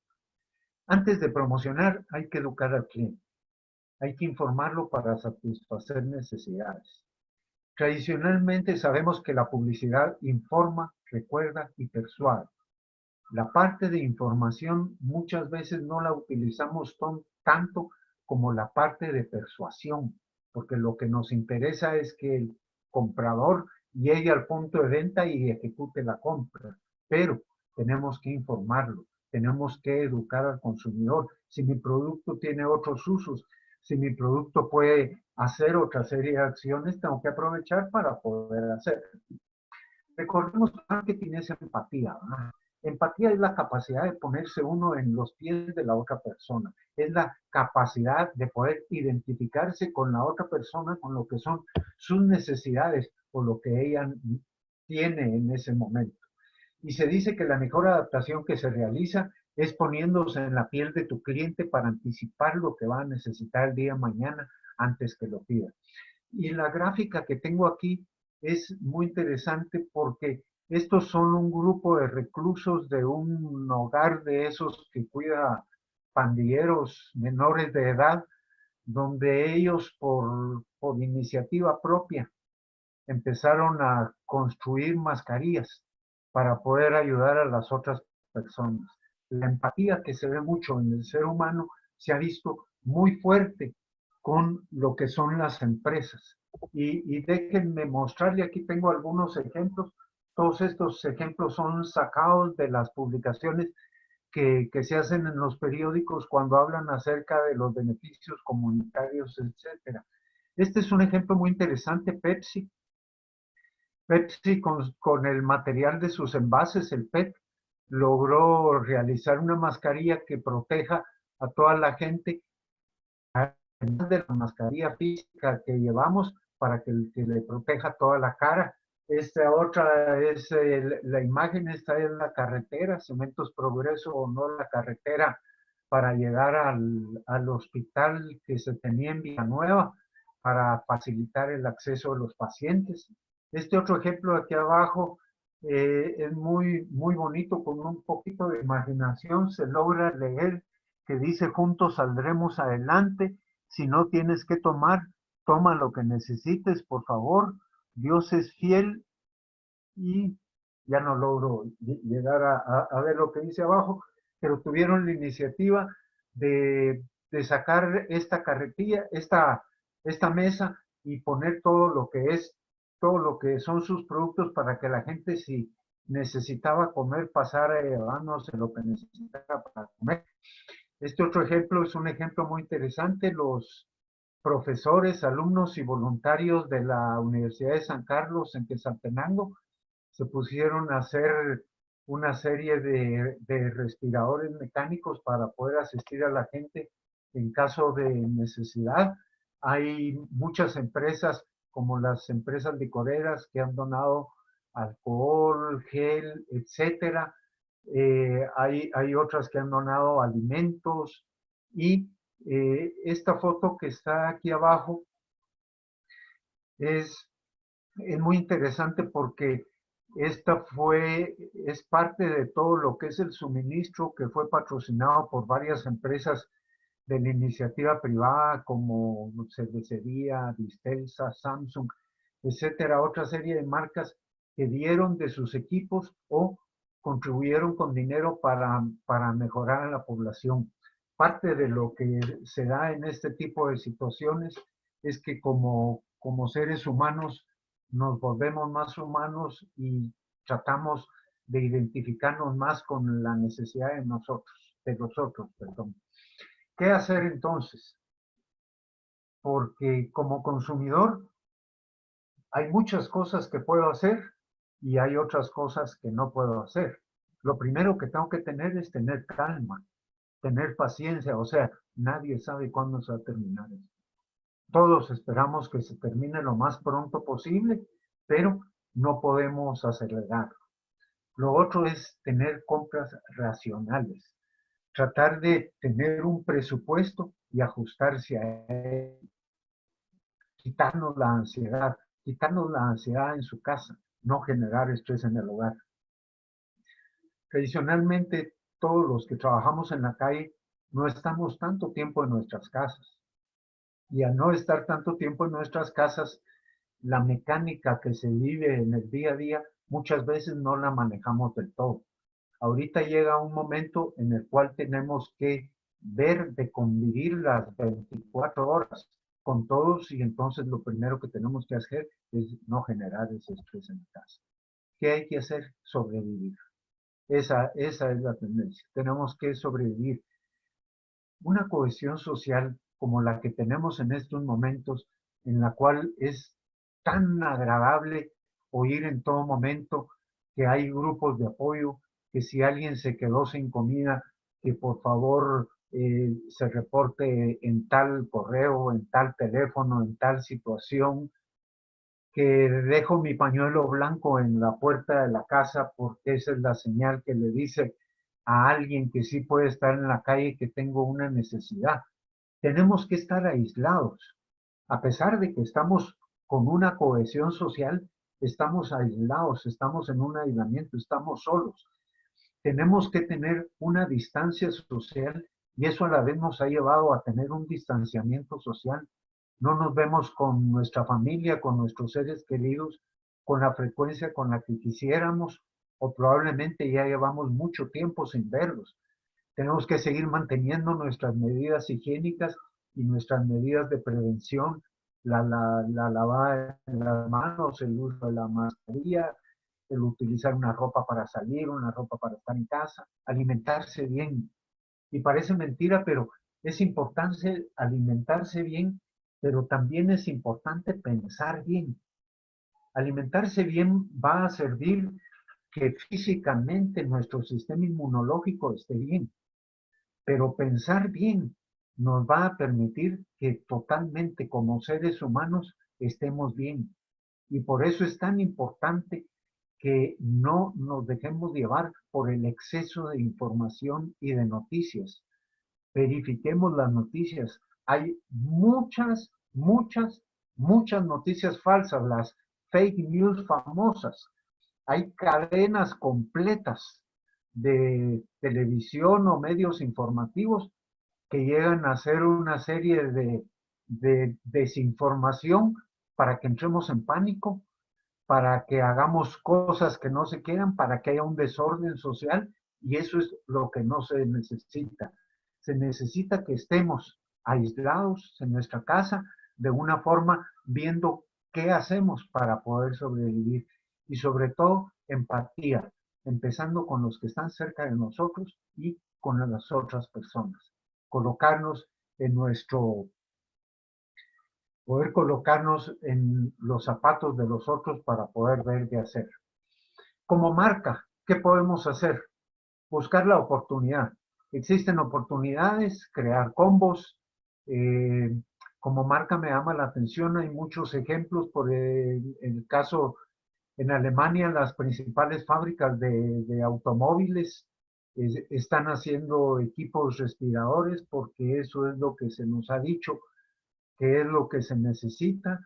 Antes de promocionar, hay que educar al cliente. Hay que informarlo para satisfacer necesidades. Tradicionalmente sabemos que la publicidad informa, recuerda y persuade. La parte de información muchas veces no la utilizamos tanto como la parte de persuasión, porque lo que nos interesa es que el comprador llegue al punto de venta y ejecute la compra, pero tenemos que informarlo, tenemos que educar al consumidor. Si mi producto tiene otros usos, si mi producto puede hacer otra serie de acciones, tengo que aprovechar para poder hacerlo. Recordemos que marketing es empatía, ¿verdad? Empatía es la capacidad de ponerse uno en los pies de la otra persona. Es la capacidad de poder identificarse con la otra persona, con lo que son sus necesidades o lo que ella tiene en ese momento. Y se dice que la mejor adaptación que se realiza es poniéndose en la piel de tu cliente para anticipar lo que va a necesitar el día de mañana antes que lo pida. Y la gráfica que tengo aquí es muy interesante porque estos son un grupo de reclusos de un hogar de esos que cuida pandilleros menores de edad, donde ellos por iniciativa propia empezaron a construir mascarillas para poder ayudar a las otras personas. La empatía que se ve mucho en el ser humano se ha visto muy fuerte con lo que son las empresas. Y déjenme mostrarle, aquí tengo algunos ejemplos. Todos estos ejemplos son sacados de las publicaciones que se hacen en los periódicos cuando hablan acerca de los beneficios comunitarios, etcétera. Este es un ejemplo muy interesante. Pepsi con el material de sus envases, el PET, logró realizar una mascarilla que proteja a toda la gente, además de la mascarilla física que llevamos para que le proteja toda la cara. Esta otra es la imagen, esta es la carretera, Cementos Progreso o no la carretera para llegar al hospital que se tenía en Villanueva para facilitar el acceso de los pacientes. Este otro ejemplo aquí abajo es muy bonito, con un poquito de imaginación se logra leer que dice: juntos saldremos adelante, si no tienes que tomar, toma lo que necesites, por favor, Dios es fiel. Y ya no logro llegar a ver lo que dice abajo, pero tuvieron la iniciativa de sacar esta carretilla, esta mesa y poner todo lo que son sus productos para que la gente, si necesitaba comer, pasara llevándose lo que necesitaba para comer. Este otro ejemplo es un ejemplo muy interesante. Los profesores, alumnos y voluntarios de la Universidad de San Carlos en Quetzaltenango se pusieron a hacer una serie de respiradores mecánicos para poder asistir a la gente en caso de necesidad. Hay muchas empresas, como las empresas licoreras, que han donado alcohol, gel, etcétera. Hay otras que han donado alimentos. Y esta foto que está aquí abajo es muy interesante porque esta es parte de todo lo que es el suministro que fue patrocinado por varias empresas de la iniciativa privada como Cervecería, Distelsa, Samsung, etcétera, otra serie de marcas que dieron de sus equipos o contribuyeron con dinero para mejorar a la población. Parte de lo que se da en este tipo de situaciones es que como seres humanos nos volvemos más humanos y tratamos de identificarnos más con la necesidad de los otros, perdón. ¿Qué hacer entonces? Porque como consumidor hay muchas cosas que puedo hacer y hay otras cosas que no puedo hacer. Lo primero que tengo que tener es tener calma, tener paciencia, o sea, nadie sabe cuándo se va a terminar esto. Todos esperamos que se termine lo más pronto posible, pero no podemos acelerar. Lo otro es tener compras racionales, tratar de tener un presupuesto y ajustarse a él, quitarnos la ansiedad en su casa, no generar estrés en el hogar. Tradicionalmente, todos los que trabajamos en la calle no estamos tanto tiempo en nuestras casas. Y al no estar tanto tiempo en nuestras casas, la mecánica que se vive en el día a día muchas veces no la manejamos del todo. Ahorita llega un momento en el cual tenemos que ver de convivir las 24 horas con todos y entonces lo primero que tenemos que hacer es no generar ese estrés en casa. ¿Qué hay que hacer? Sobrevivir. Esa es la tendencia. Tenemos que sobrevivir. Una cohesión social como la que tenemos en estos momentos, en la cual es tan agradable oír en todo momento que hay grupos de apoyo, que si alguien se quedó sin comida, que por favor se reporte en tal correo, en tal teléfono, en tal situación, que dejo mi pañuelo blanco en la puerta de la casa porque esa es la señal que le dice a alguien que sí puede estar en la calle que tengo una necesidad. Tenemos que estar aislados. A pesar de que estamos con una cohesión social, estamos aislados, estamos en un aislamiento, estamos solos. Tenemos que tener una distancia social y eso a la vez nos ha llevado a tener un distanciamiento social. No nos vemos con nuestra familia, con nuestros seres queridos, con la frecuencia con la que quisiéramos o probablemente ya llevamos mucho tiempo sin verlos. Tenemos que seguir manteniendo nuestras medidas higiénicas y nuestras medidas de prevención, la lavada de las manos, el uso de la mascarilla, el utilizar una ropa para salir, una ropa para estar en casa, alimentarse bien. Y parece mentira, pero es importante alimentarse bien, pero también es importante pensar bien. Alimentarse bien va a servir que físicamente nuestro sistema inmunológico esté bien, pero pensar bien nos va a permitir que totalmente como seres humanos estemos bien. Y por eso es tan importante que no nos dejemos llevar por el exceso de información y de noticias. Verifiquemos las noticias. Hay muchas noticias falsas, las fake news famosas. Hay cadenas completas de televisión o medios informativos que llegan a hacer una serie de desinformación para que entremos en pánico, para que hagamos cosas que no se quieran, para que haya un desorden social, y eso es lo que no se necesita. Se necesita que estemos aislados en nuestra casa de una forma viendo qué hacemos para poder sobrevivir y sobre todo empatía, empezando con los que están cerca de nosotros y con las otras personas. Colocarnos en poder colocarnos en los zapatos de los otros para poder ver qué hacer. Como marca, ¿qué podemos hacer? Buscar la oportunidad. Existen oportunidades, crear combos. Como marca me llama la atención, hay muchos ejemplos, por el caso en Alemania, las principales fábricas de automóviles están haciendo equipos respiradores porque eso es lo que se nos ha dicho qué es lo que se necesita.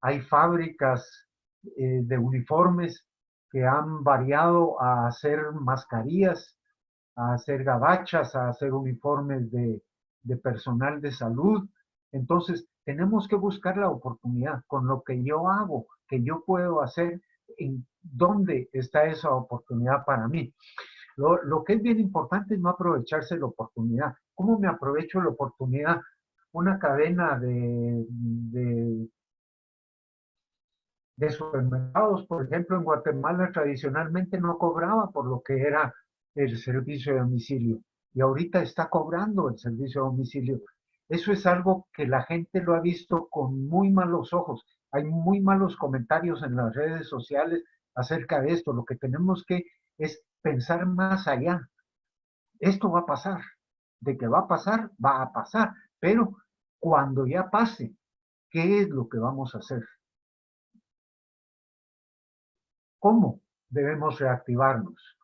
Hay fábricas de uniformes que han variado a hacer mascarillas, a hacer gabachas, a hacer uniformes de personal de salud. Entonces, tenemos que buscar la oportunidad con lo que yo hago, que yo puedo hacer, en dónde está esa oportunidad para mí. Lo que es bien importante es no aprovecharse la oportunidad. ¿Cómo me aprovecho la oportunidad? Una cadena de supermercados, por ejemplo, en Guatemala tradicionalmente no cobraba por lo que era el servicio de domicilio y ahorita está cobrando el servicio de domicilio. Eso es algo que la gente lo ha visto con muy malos ojos. Hay muy malos comentarios en las redes sociales acerca de esto. Lo que tenemos que es pensar más allá. Esto va a pasar. De que va a pasar. Pero cuando ya pase, ¿qué es lo que vamos a hacer? ¿Cómo debemos reactivarnos?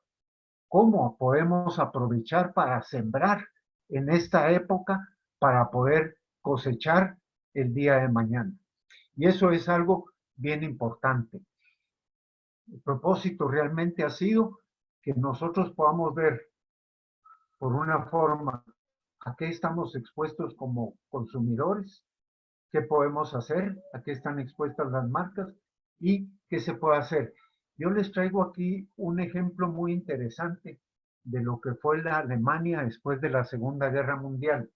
¿Cómo podemos aprovechar para sembrar en esta época para poder cosechar el día de mañana? Y eso es algo bien importante. El propósito realmente ha sido que nosotros podamos ver por una forma a qué estamos expuestos como consumidores, qué podemos hacer, a qué están expuestas las marcas y qué se puede hacer. Yo les traigo aquí un ejemplo muy interesante de lo que fue la Alemania después de la Segunda Guerra Mundial.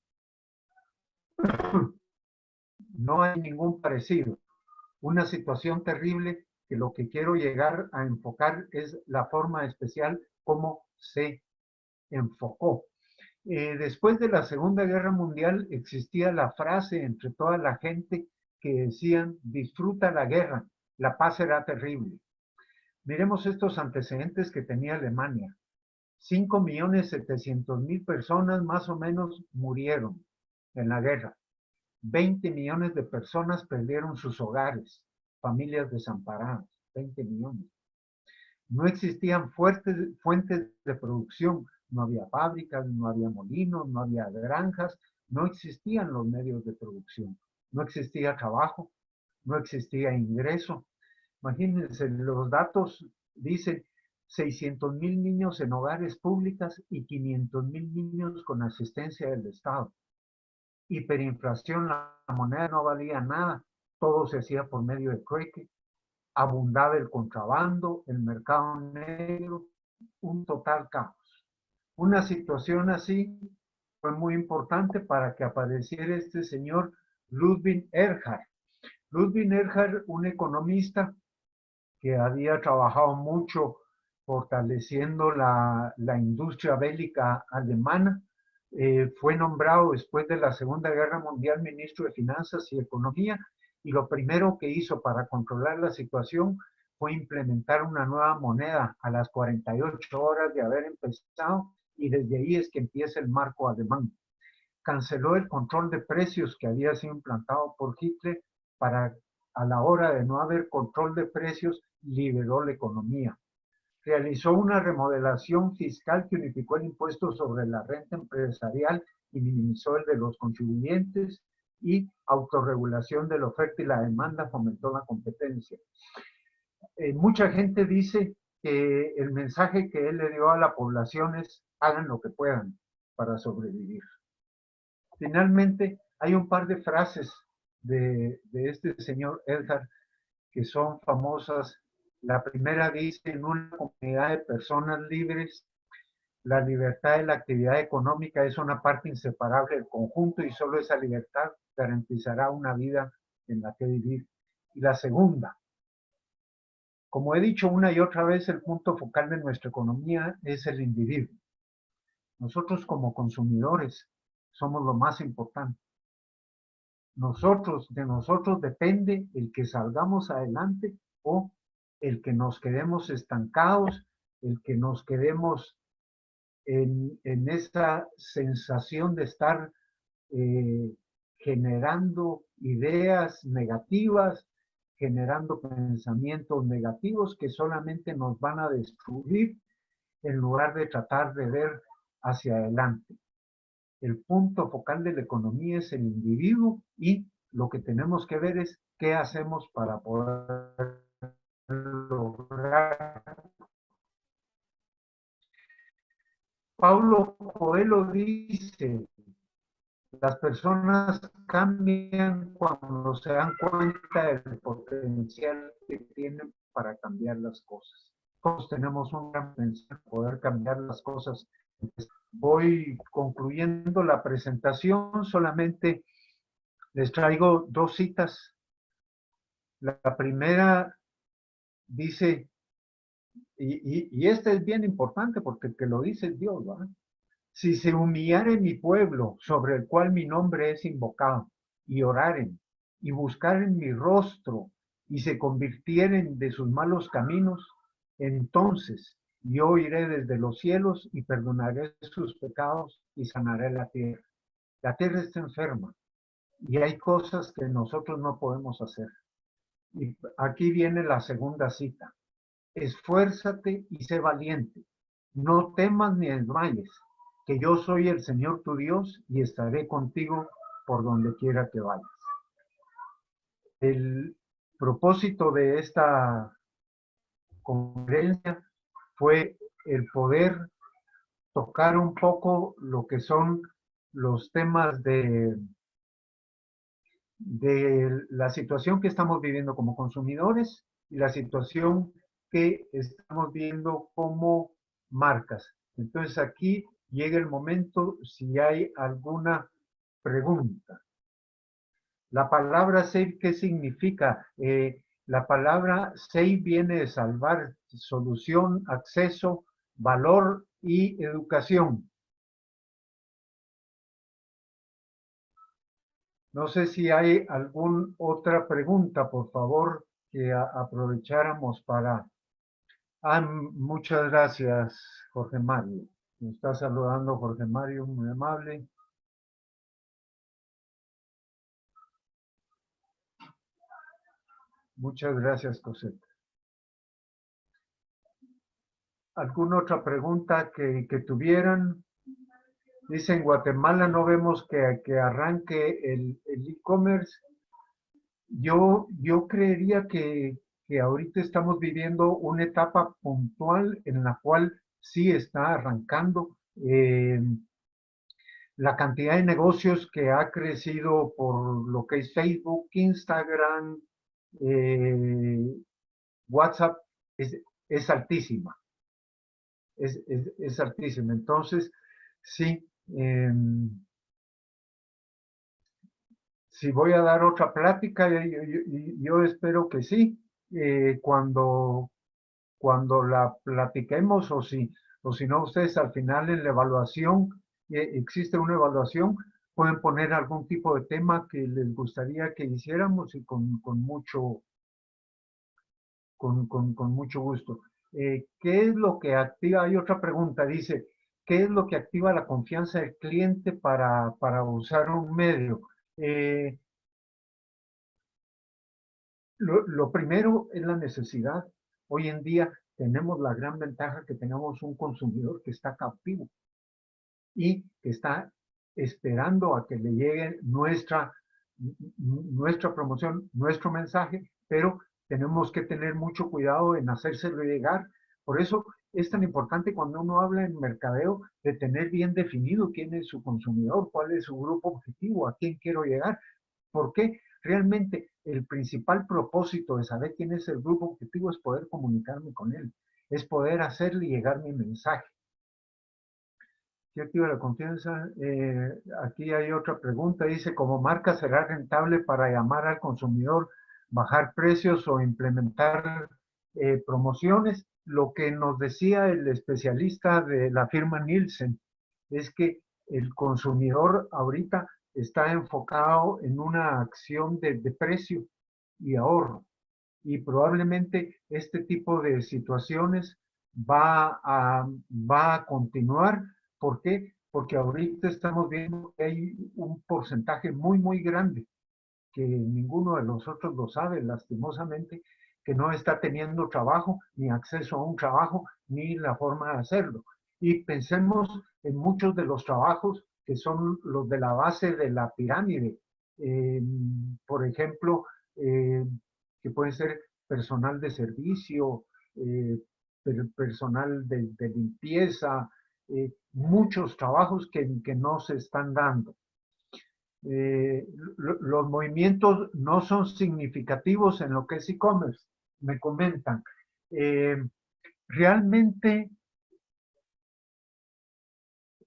No hay ningún parecido. Una situación terrible que lo que quiero llegar a enfocar es la forma especial como se enfocó. Después de la Segunda Guerra Mundial existía la frase entre toda la gente que decían, disfruta la guerra, la paz será terrible. Miremos estos antecedentes que tenía Alemania. 5.700.000 personas más o menos murieron en la guerra. 20 millones de personas perdieron sus hogares, familias desamparadas, 20 millones. No existían fuentes de producción, no había fábricas, no había molinos, no había granjas, no existían los medios de producción, no existía trabajo, no existía ingreso. Imagínense, los datos dicen 600.000 niños en hogares públicas y 500.000 niños con asistencia del Estado. Hiperinflación, la moneda no valía nada, todo se hacía por medio de trueque, abundaba el contrabando, el mercado negro, un total caos. Una situación así fue muy importante para que apareciera este señor Ludwig Erhard. Ludwig Erhard, un economista que había trabajado mucho fortaleciendo la industria bélica alemana, fue nombrado después de la Segunda Guerra Mundial ministro de Finanzas y Economía, y lo primero que hizo para controlar la situación fue implementar una nueva moneda a las 48 horas de haber empezado, y desde ahí es que empieza el marco alemán. Canceló el control de precios que había sido implantado por Hitler para, a la hora de no haber control de precios, liberó la economía. Realizó una remodelación fiscal que unificó el impuesto sobre la renta empresarial y minimizó el de los contribuyentes, y autorregulación de la oferta y la demanda fomentó la competencia. Mucha gente dice que el mensaje que él le dio a la población es hagan lo que puedan para sobrevivir. Finalmente, hay un par de frases de este señor Erhard que son famosas. La primera dice, en una comunidad de personas libres, la libertad de la actividad económica es una parte inseparable del conjunto y solo esa libertad garantizará una vida en la que vivir. Y la segunda, como he dicho una y otra vez, el punto focal de nuestra economía es el individuo. Nosotros como consumidores somos lo más importante. De nosotros depende el que salgamos adelante o el que nos quedemos estancados, el que nos quedemos en esa sensación de estar generando ideas negativas, generando pensamientos negativos que solamente nos van a destruir en lugar de tratar de ver hacia adelante. El punto focal de la economía es el individuo, y lo que tenemos que ver es qué hacemos para poder lograr. Paulo Coelho dice, las personas cambian cuando se dan cuenta del potencial que tienen para cambiar las cosas. Todos tenemos un gran potencial para poder cambiar las cosas. Voy concluyendo la presentación, solamente les traigo dos citas. La primera dice, y esta es bien importante porque el que lo dice es Dios, ¿verdad? Si se humillare mi pueblo, sobre el cual mi nombre es invocado, y oraren, y buscaren mi rostro, y se convirtieren de sus malos caminos, entonces yo iré desde los cielos y perdonaré sus pecados y sanaré la tierra. La tierra está enferma y hay cosas que nosotros no podemos hacer. Y aquí viene la segunda cita. Esfuérzate y sé valiente. No temas ni desmayes, que yo soy el Señor tu Dios y estaré contigo por donde quiera que vayas. El propósito de esta conferencia fue el poder tocar un poco lo que son los temas de la situación que estamos viviendo como consumidores y la situación que estamos viendo como marcas. Entonces aquí llega el momento si hay alguna pregunta. La palabra save, ¿qué significa? La palabra save viene de salvar, solución, acceso, valor y educación. No sé si hay alguna otra pregunta, por favor, que aprovecháramos para... muchas gracias, Jorge Mario. Me está saludando Jorge Mario, muy amable. Muchas gracias, Cosette. ¿Alguna otra pregunta que tuvieran? Dice, en Guatemala no vemos que arranque el e-commerce. Yo creería que ahorita estamos viviendo una etapa puntual en la cual sí está arrancando. La cantidad de negocios que ha crecido por lo que es Facebook, Instagram, WhatsApp, es altísima. Es altísima. Entonces, sí, si voy a dar otra plática, yo espero que sí. Cuando la platiquemos o si no ustedes al final en la evaluación, existe una evaluación, pueden poner algún tipo de tema que les gustaría que hiciéramos y con mucho gusto. ¿Qué es lo que activa? Hay otra pregunta, dice, ¿qué es lo que activa la confianza del cliente para usar un medio? Lo primero es la necesidad. Hoy en día tenemos la gran ventaja que tenemos un consumidor que está cautivo y que está esperando a que le llegue nuestra promoción, nuestro mensaje, pero tenemos que tener mucho cuidado en hacérselo llegar. Por eso es tan importante cuando uno habla en mercadeo de tener bien definido quién es su consumidor, cuál es su grupo objetivo, a quién quiero llegar. ¿Por qué? Realmente el principal propósito de saber quién es el grupo objetivo es poder comunicarme con él, es poder hacerle llegar mi mensaje. ¿Qué activa la confianza? Aquí hay otra pregunta. Dice, ¿como marca será rentable para llamar al consumidor, bajar precios o implementar promociones? Lo que nos decía el especialista de la firma Nielsen es que el consumidor ahorita está enfocado en una acción de precio y ahorro. Y probablemente este tipo de situaciones va a continuar. ¿Por qué? Porque ahorita estamos viendo que hay un porcentaje muy grande, que ninguno de nosotros lo sabe, lastimosamente, que no está teniendo trabajo, ni acceso a un trabajo, ni la forma de hacerlo. Y pensemos en muchos de los trabajos que son los de la base de la pirámide. Por ejemplo, que pueden ser personal de servicio, personal de limpieza, muchos trabajos que no se están dando. Los movimientos no son significativos en lo que es e-commerce, me comentan. Realmente,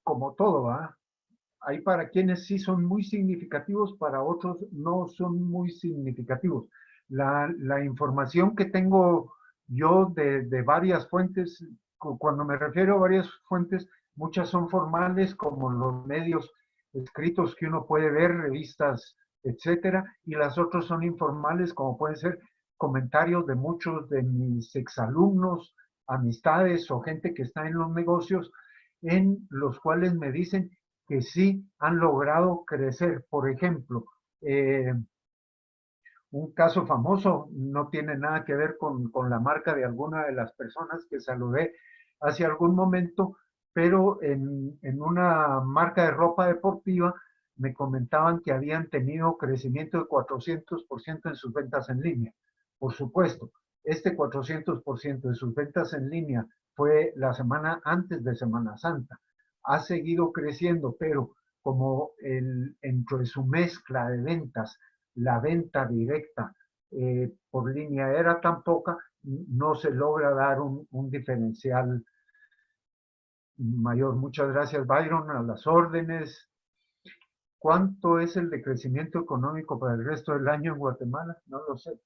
como todo, ¿va? Hay para quienes sí son muy significativos, para otros no son muy significativos. La información que tengo yo de varias fuentes, cuando me refiero a varias fuentes, muchas son formales, como los medios escritos que uno puede ver, revistas, etcétera, y las otras son informales, como pueden ser comentarios de muchos de mis exalumnos, amistades o gente que está en los negocios, en los cuales me dicen que sí han logrado crecer. Por ejemplo, un caso famoso, no tiene nada que ver con la marca de alguna de las personas que saludé hace algún momento, pero en una marca de ropa deportiva me comentaban que habían tenido crecimiento de 400% en sus ventas en línea. Por supuesto, este 400% de sus ventas en línea fue la semana antes de Semana Santa. Ha seguido creciendo, pero como entre su mezcla de ventas, la venta directa por línea era tan poca, no se logra dar un diferencial mayor. Muchas gracias, Byron, a las órdenes. ¿Cuánto es el decrecimiento económico para el resto del año en Guatemala? No lo sé.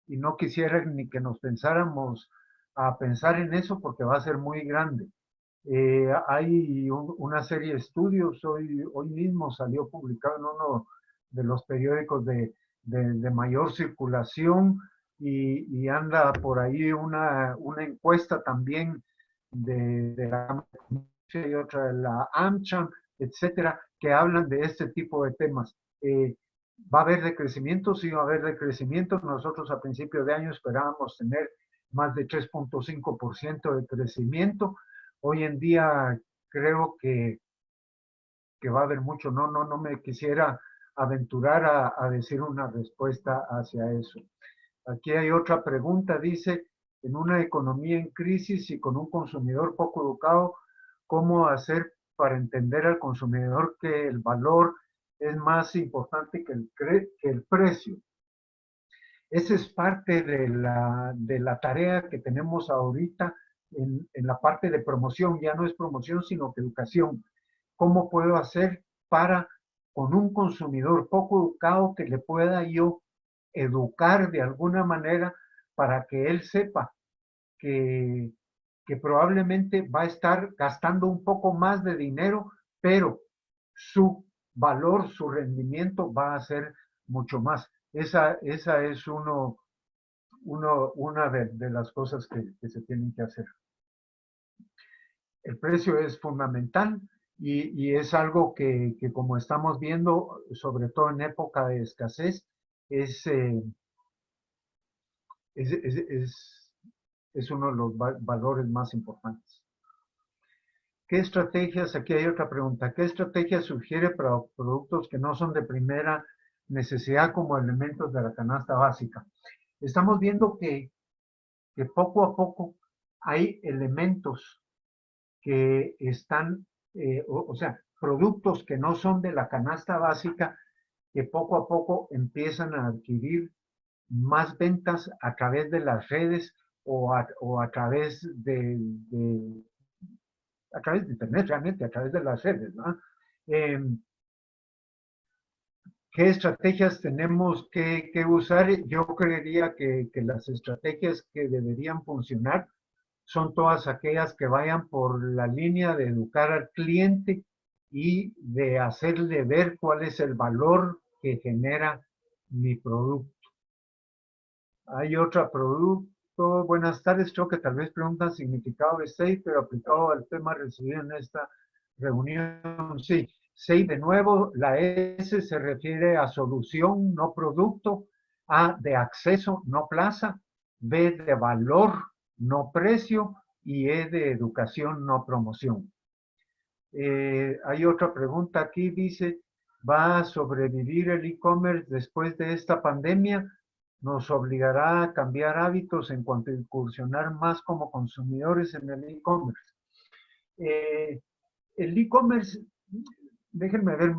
Y no quisiera ni que nos pensáramos a pensar en eso porque va a ser muy grande. Hay una serie de estudios, hoy mismo salió publicado en uno de los periódicos de mayor circulación y anda por ahí una encuesta también de la y otra de la AmCham, etcétera, que hablan de este tipo de temas. ¿Va a haber decrecimiento? Sí, va a haber decrecimiento. Nosotros a principio de año esperábamos tener más de 3.5% de crecimiento. Hoy en día creo que va a haber mucho. No me quisiera aventurar a decir una respuesta hacia eso. Aquí hay otra pregunta, dice, en una economía en crisis y con un consumidor poco educado, ¿cómo hacer para entender al consumidor que el valor es más importante que el precio? Esa es parte de la tarea que tenemos ahorita en la parte de promoción. Ya no es promoción, sino que educación. ¿Cómo puedo hacer para, con un consumidor poco educado, que le pueda yo educar de alguna manera para que él sepa que, que probablemente va a estar gastando un poco más de dinero, pero su valor, su rendimiento va a ser mucho más? Esa es una de las cosas que se tienen que hacer. El precio es fundamental y es algo que como estamos viendo, sobre todo en época de escasez, es, es, es, es, es uno de los valores más importantes. ¿Qué estrategias? Aquí hay otra pregunta. ¿Qué estrategias sugiere para productos que no son de primera necesidad como elementos de la canasta básica? Estamos viendo que poco a poco hay elementos que están, o sea, productos que no son de la canasta básica, que poco a poco empiezan a adquirir más ventas a través de las redes o a través a través de internet, realmente, a través de las redes, ¿no? ¿Qué estrategias tenemos que usar? Yo creería que las estrategias que deberían funcionar son todas aquellas que vayan por la línea de educar al cliente y de hacerle ver cuál es el valor que genera mi producto. Hay otro producto. Buenas tardes, creo que tal vez preguntan significado de SAFE, pero aplicado al tema recibido en esta reunión. Sí, SAFE de nuevo, la S se refiere a solución, no producto. A de acceso, no plaza. B de valor, no precio. Y E de educación, no promoción. Hay otra pregunta aquí, dice, ¿va a sobrevivir el e-commerce después de esta pandemia? ¿Nos obligará a cambiar hábitos en cuanto a incursionar más como consumidores en el e-commerce? El e-commerce, déjenme ver,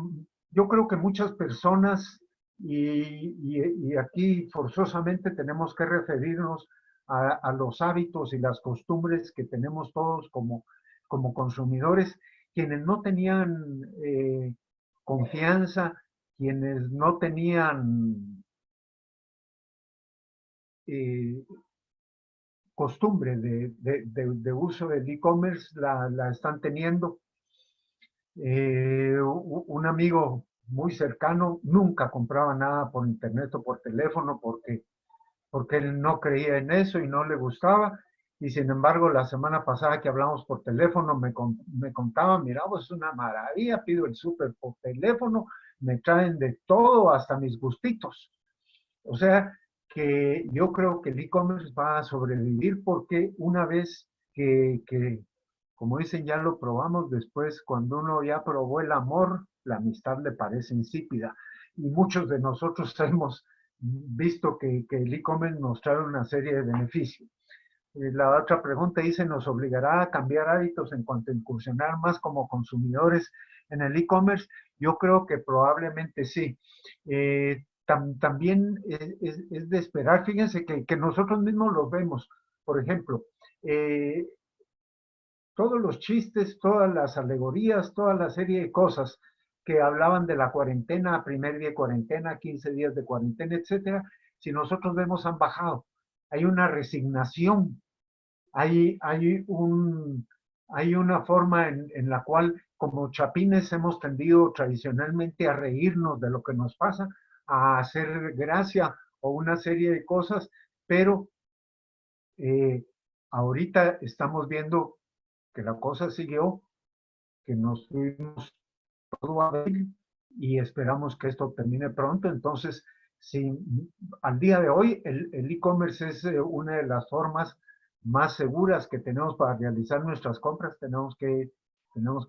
yo creo que muchas personas, y aquí forzosamente tenemos que referirnos a los hábitos y las costumbres que tenemos todos como consumidores, quienes no tenían confianza, quienes no tenían costumbre de uso del e-commerce, la están teniendo. Un amigo muy cercano nunca compraba nada por internet o por teléfono porque él no creía en eso y no le gustaba. Y sin embargo, la semana pasada que hablamos por teléfono, me contaba, mira, pues es una maravilla, pido el súper por teléfono, me traen de todo, hasta mis gustitos. O sea, que yo creo que el e-commerce va a sobrevivir porque una vez como dicen, ya lo probamos, después cuando uno ya probó el amor, la amistad le parece insípida. Y muchos de nosotros hemos visto que el e-commerce nos trae una serie de beneficios. La otra pregunta dice, ¿nos obligará a cambiar hábitos en cuanto a incursionar más como consumidores en el e-commerce? Yo creo que probablemente sí. también es de esperar. Fíjense que nosotros mismos lo vemos. Por ejemplo, todos los chistes, todas las alegorías, toda la serie de cosas que hablaban de la cuarentena, primer día de cuarentena, 15 días de cuarentena, etcétera, si nosotros vemos han bajado. Hay una resignación, hay una forma en la cual como chapines hemos tendido tradicionalmente a reírnos de lo que nos pasa, a hacer gracia o una serie de cosas, pero ahorita estamos viendo que la cosa siguió, que nos fuimos todo a ver y esperamos que esto termine pronto. Entonces, si al día de hoy el e-commerce es una de las formas más seguras que tenemos para realizar nuestras compras, tenemos que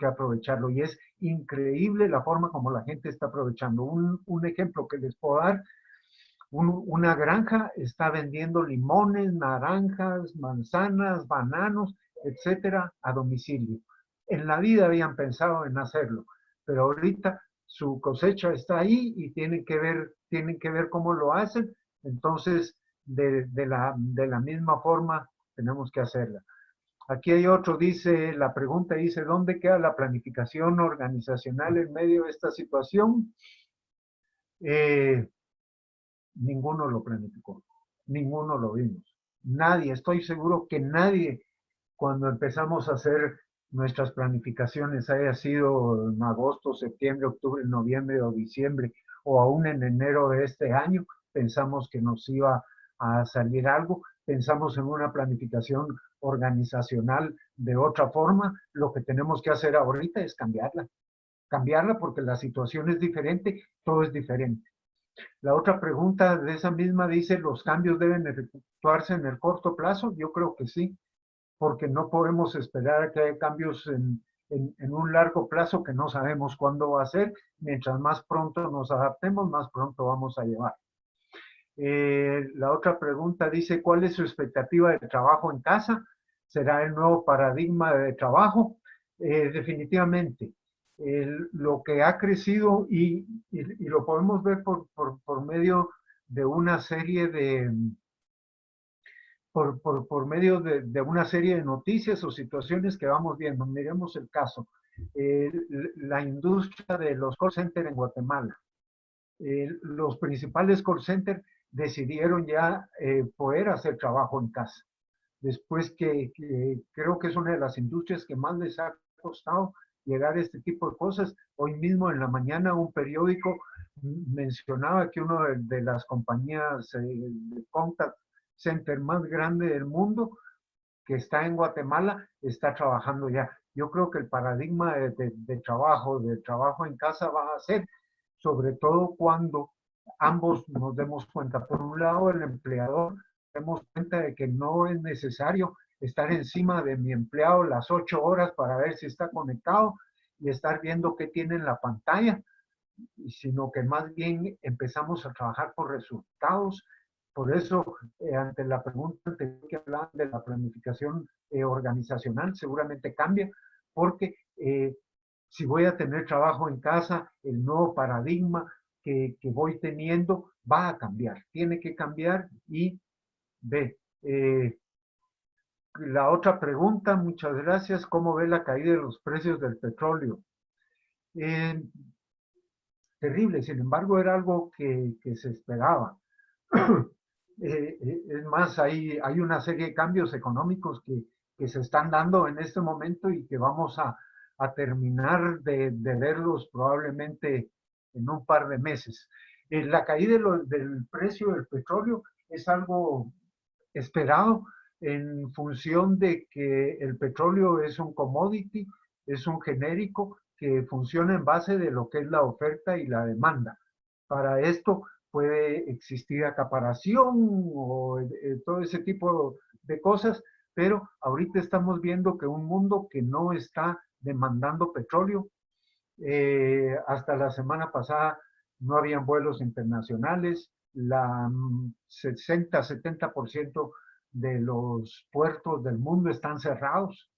aprovecharlo. Y es increíble la forma como la gente está aprovechando. Un ejemplo que les puedo dar, una granja está vendiendo limones, naranjas, manzanas, bananos, etcétera, a domicilio. En la vida habían pensado en hacerlo, pero ahorita su cosecha está ahí y tienen que ver cómo lo hacen. Entonces, de la misma forma, tenemos que hacerla. Aquí hay otro, la pregunta dice, ¿dónde queda la planificación organizacional en medio de esta situación? Ninguno lo planificó, ninguno lo vimos. Nadie, estoy seguro que nadie, cuando empezamos a hacer nuestras planificaciones, haya sido en agosto, septiembre, octubre, noviembre o diciembre, o aún en enero de este año, pensamos que nos iba a salir algo, pensamos en una planificación organizacional de otra forma. Lo que tenemos que hacer ahorita es cambiarla porque la situación es diferente, todo es diferente. La otra pregunta de esa misma dice, ¿los cambios deben efectuarse en el corto plazo? Yo creo que sí, porque no podemos esperar a que haya cambios en un largo plazo que no sabemos cuándo va a ser. Mientras más pronto nos adaptemos, más pronto vamos a llevar. La otra pregunta dice, ¿cuál es su expectativa de trabajo en casa? ¿Será el nuevo paradigma de trabajo? Definitivamente. Lo que ha crecido y lo podemos ver por medio de una serie por medio de una serie de noticias o situaciones que vamos viendo. Miremos el caso. La industria de los call centers en Guatemala. Los principales call centers decidieron ya poder hacer trabajo en casa. Después que creo que es una de las industrias que más les ha costado llegar a este tipo de cosas. Hoy mismo en la mañana un periódico mencionaba que una de las compañías de contact center más grande del mundo, que está en Guatemala, está trabajando ya. Yo creo que el paradigma de trabajo en casa va a ser, sobre todo cuando ambos nos demos cuenta. Por un lado, el empleador, demos cuenta de que no es necesario estar encima de mi empleado las 8 horas para ver si está conectado y estar viendo qué tiene en la pantalla, sino que más bien empezamos a trabajar por resultados. Por eso, ante la pregunta anterior que hablaban de la planificación organizacional, seguramente cambia, porque si voy a tener trabajo en casa, el nuevo paradigma que voy teniendo va a cambiar, tiene que cambiar. Y ve, la otra pregunta, muchas gracias, ¿cómo ve la caída de los precios del petróleo? Terrible, sin embargo, era algo que se esperaba. Es más, hay una serie de cambios económicos que se están dando en este momento y que vamos a terminar de verlos probablemente en un par de meses. La caída del precio del petróleo es algo esperado en función de que el petróleo es un commodity, es un genérico que funciona en base de lo que es la oferta y la demanda. Para esto puede existir acaparación o todo ese tipo de cosas, pero ahorita estamos viendo que un mundo que no está demandando petróleo, hasta la semana pasada no habían vuelos internacionales, la 60-70% de los puertos del mundo están cerrados,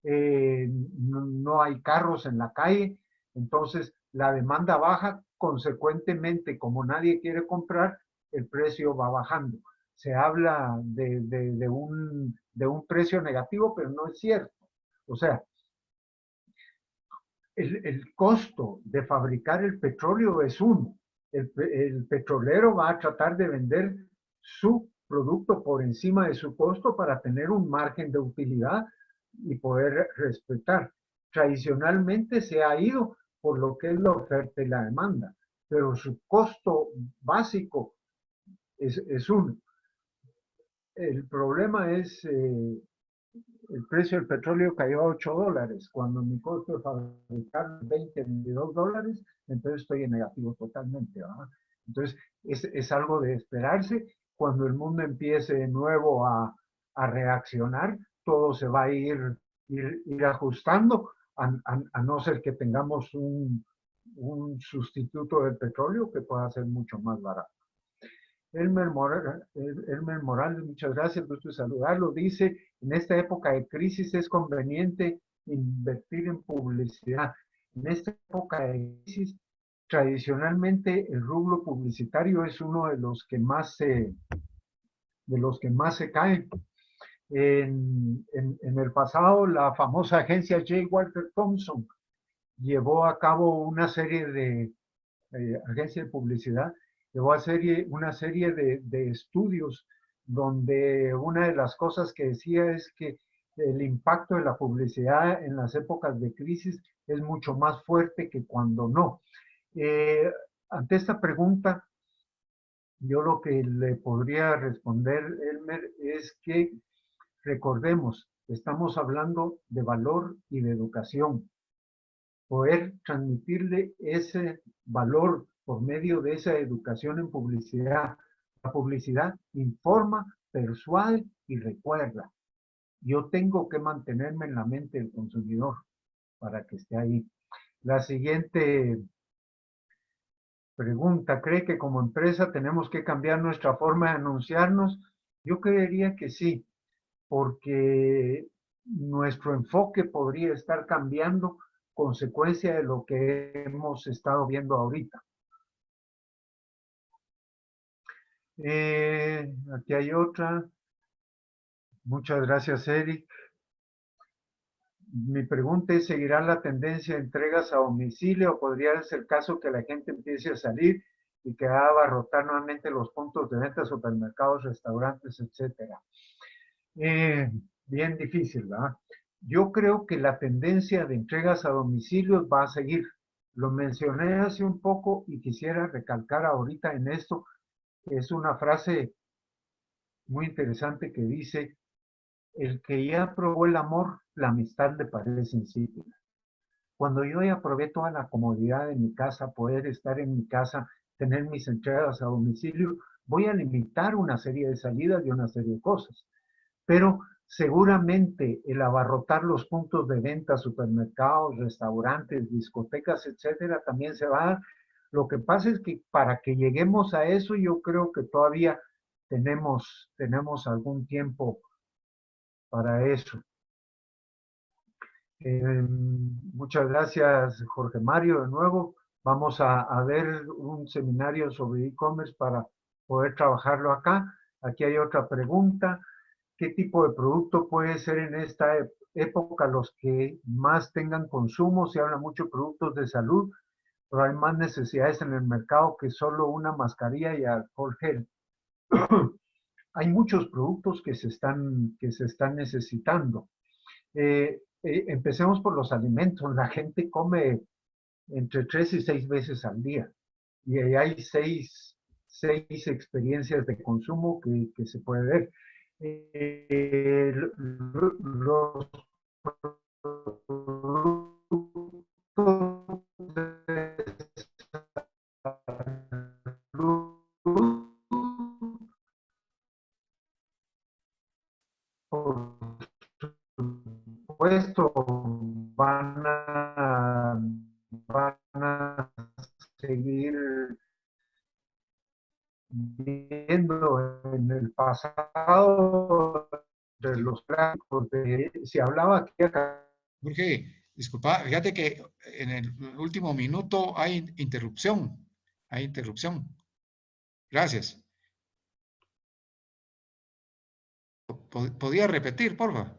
no hay carros en la calle. Entonces, la demanda baja, consecuentemente, como nadie quiere comprar, el precio va bajando. Se habla de un precio negativo, pero no es cierto. O sea, el costo de fabricar el petróleo es uno. El petrolero va a tratar de vender su producto por encima de su costo para tener un margen de utilidad y poder respetar. Tradicionalmente se ha ido por lo que es la oferta y la demanda, pero su costo básico es uno. El problema es el precio del petróleo cayó a $8, cuando mi costo de fabricar 20, $22, entonces estoy en negativo totalmente, ¿verdad? Entonces, es algo de esperarse. Cuando el mundo empiece de nuevo a reaccionar, todo se va a ir ajustando, a no ser que tengamos un sustituto del petróleo que pueda ser mucho más barato. Elmer Morales, muchas gracias, gusto de saludarlo. Dice, en esta época de crisis es conveniente invertir en publicidad. En esta época de crisis, tradicionalmente el rubro publicitario es uno de los que más se cae. En el pasado, la famosa agencia J. Walter Thompson llevó a cabo una serie de agencia de publicidad, llevó a una serie de estudios donde una de las cosas que decía es que el impacto de la publicidad en las épocas de crisis es mucho más fuerte que cuando no. Ante esta pregunta, yo lo que le podría responder, Elmer, es que recordemos, estamos hablando de valor y de educación. Poder transmitirle ese valor por medio de esa educación en publicidad. La publicidad informa, persuade y recuerda. Yo tengo que mantenerme en la mente del consumidor para que esté ahí. La siguiente pregunta, ¿cree que como empresa tenemos que cambiar nuestra forma de anunciarnos? Yo creería que sí, porque nuestro enfoque podría estar cambiando consecuencia de lo que hemos estado viendo ahorita. Aquí hay otra. Muchas gracias, Eric. Mi pregunta es, ¿seguirá la tendencia de entregas a domicilio o podría ser el caso que la gente empiece a salir y que va a abarrotar nuevamente los puntos de venta, supermercados, restaurantes, etcétera? Bien difícil, ¿verdad? Yo creo que la tendencia de entregas a domicilios va a seguir. Lo mencioné hace un poco y quisiera recalcar ahorita en esto. Es una frase muy interesante que dice, el que ya probó el amor, la amistad le parece insípida. Cuando yo ya probé toda la comodidad de mi casa, poder estar en mi casa, tener mis entregas a domicilio, voy a limitar una serie de salidas y una serie de cosas. Pero seguramente el abarrotar los puntos de venta, supermercados, restaurantes, discotecas, etcétera, también se va a dar. Lo que pasa es que para que lleguemos a eso, yo creo que todavía tenemos algún tiempo para eso. Muchas gracias, Jorge Mario, de nuevo. Vamos a ver un seminario sobre e-commerce para poder trabajarlo acá. Aquí hay otra pregunta. ¿Qué tipo de producto puede ser en esta época los que más tengan consumo? Se habla mucho de productos de salud, pero hay más necesidades en el mercado que solo una mascarilla y alcohol gel. Hay muchos productos que se están necesitando. Empecemos por los alimentos. La gente come entre 3 y 6 veces al día. Y hay seis experiencias de consumo que se puede ver. Los por supuesto van a seguir viendo en el pasado de los clásicos. Se hablaba que Jorge, Disculpa, fíjate que en el último minuto hay interrupción. Hay interrupción. Gracias. ¿Podría repetir, por favor?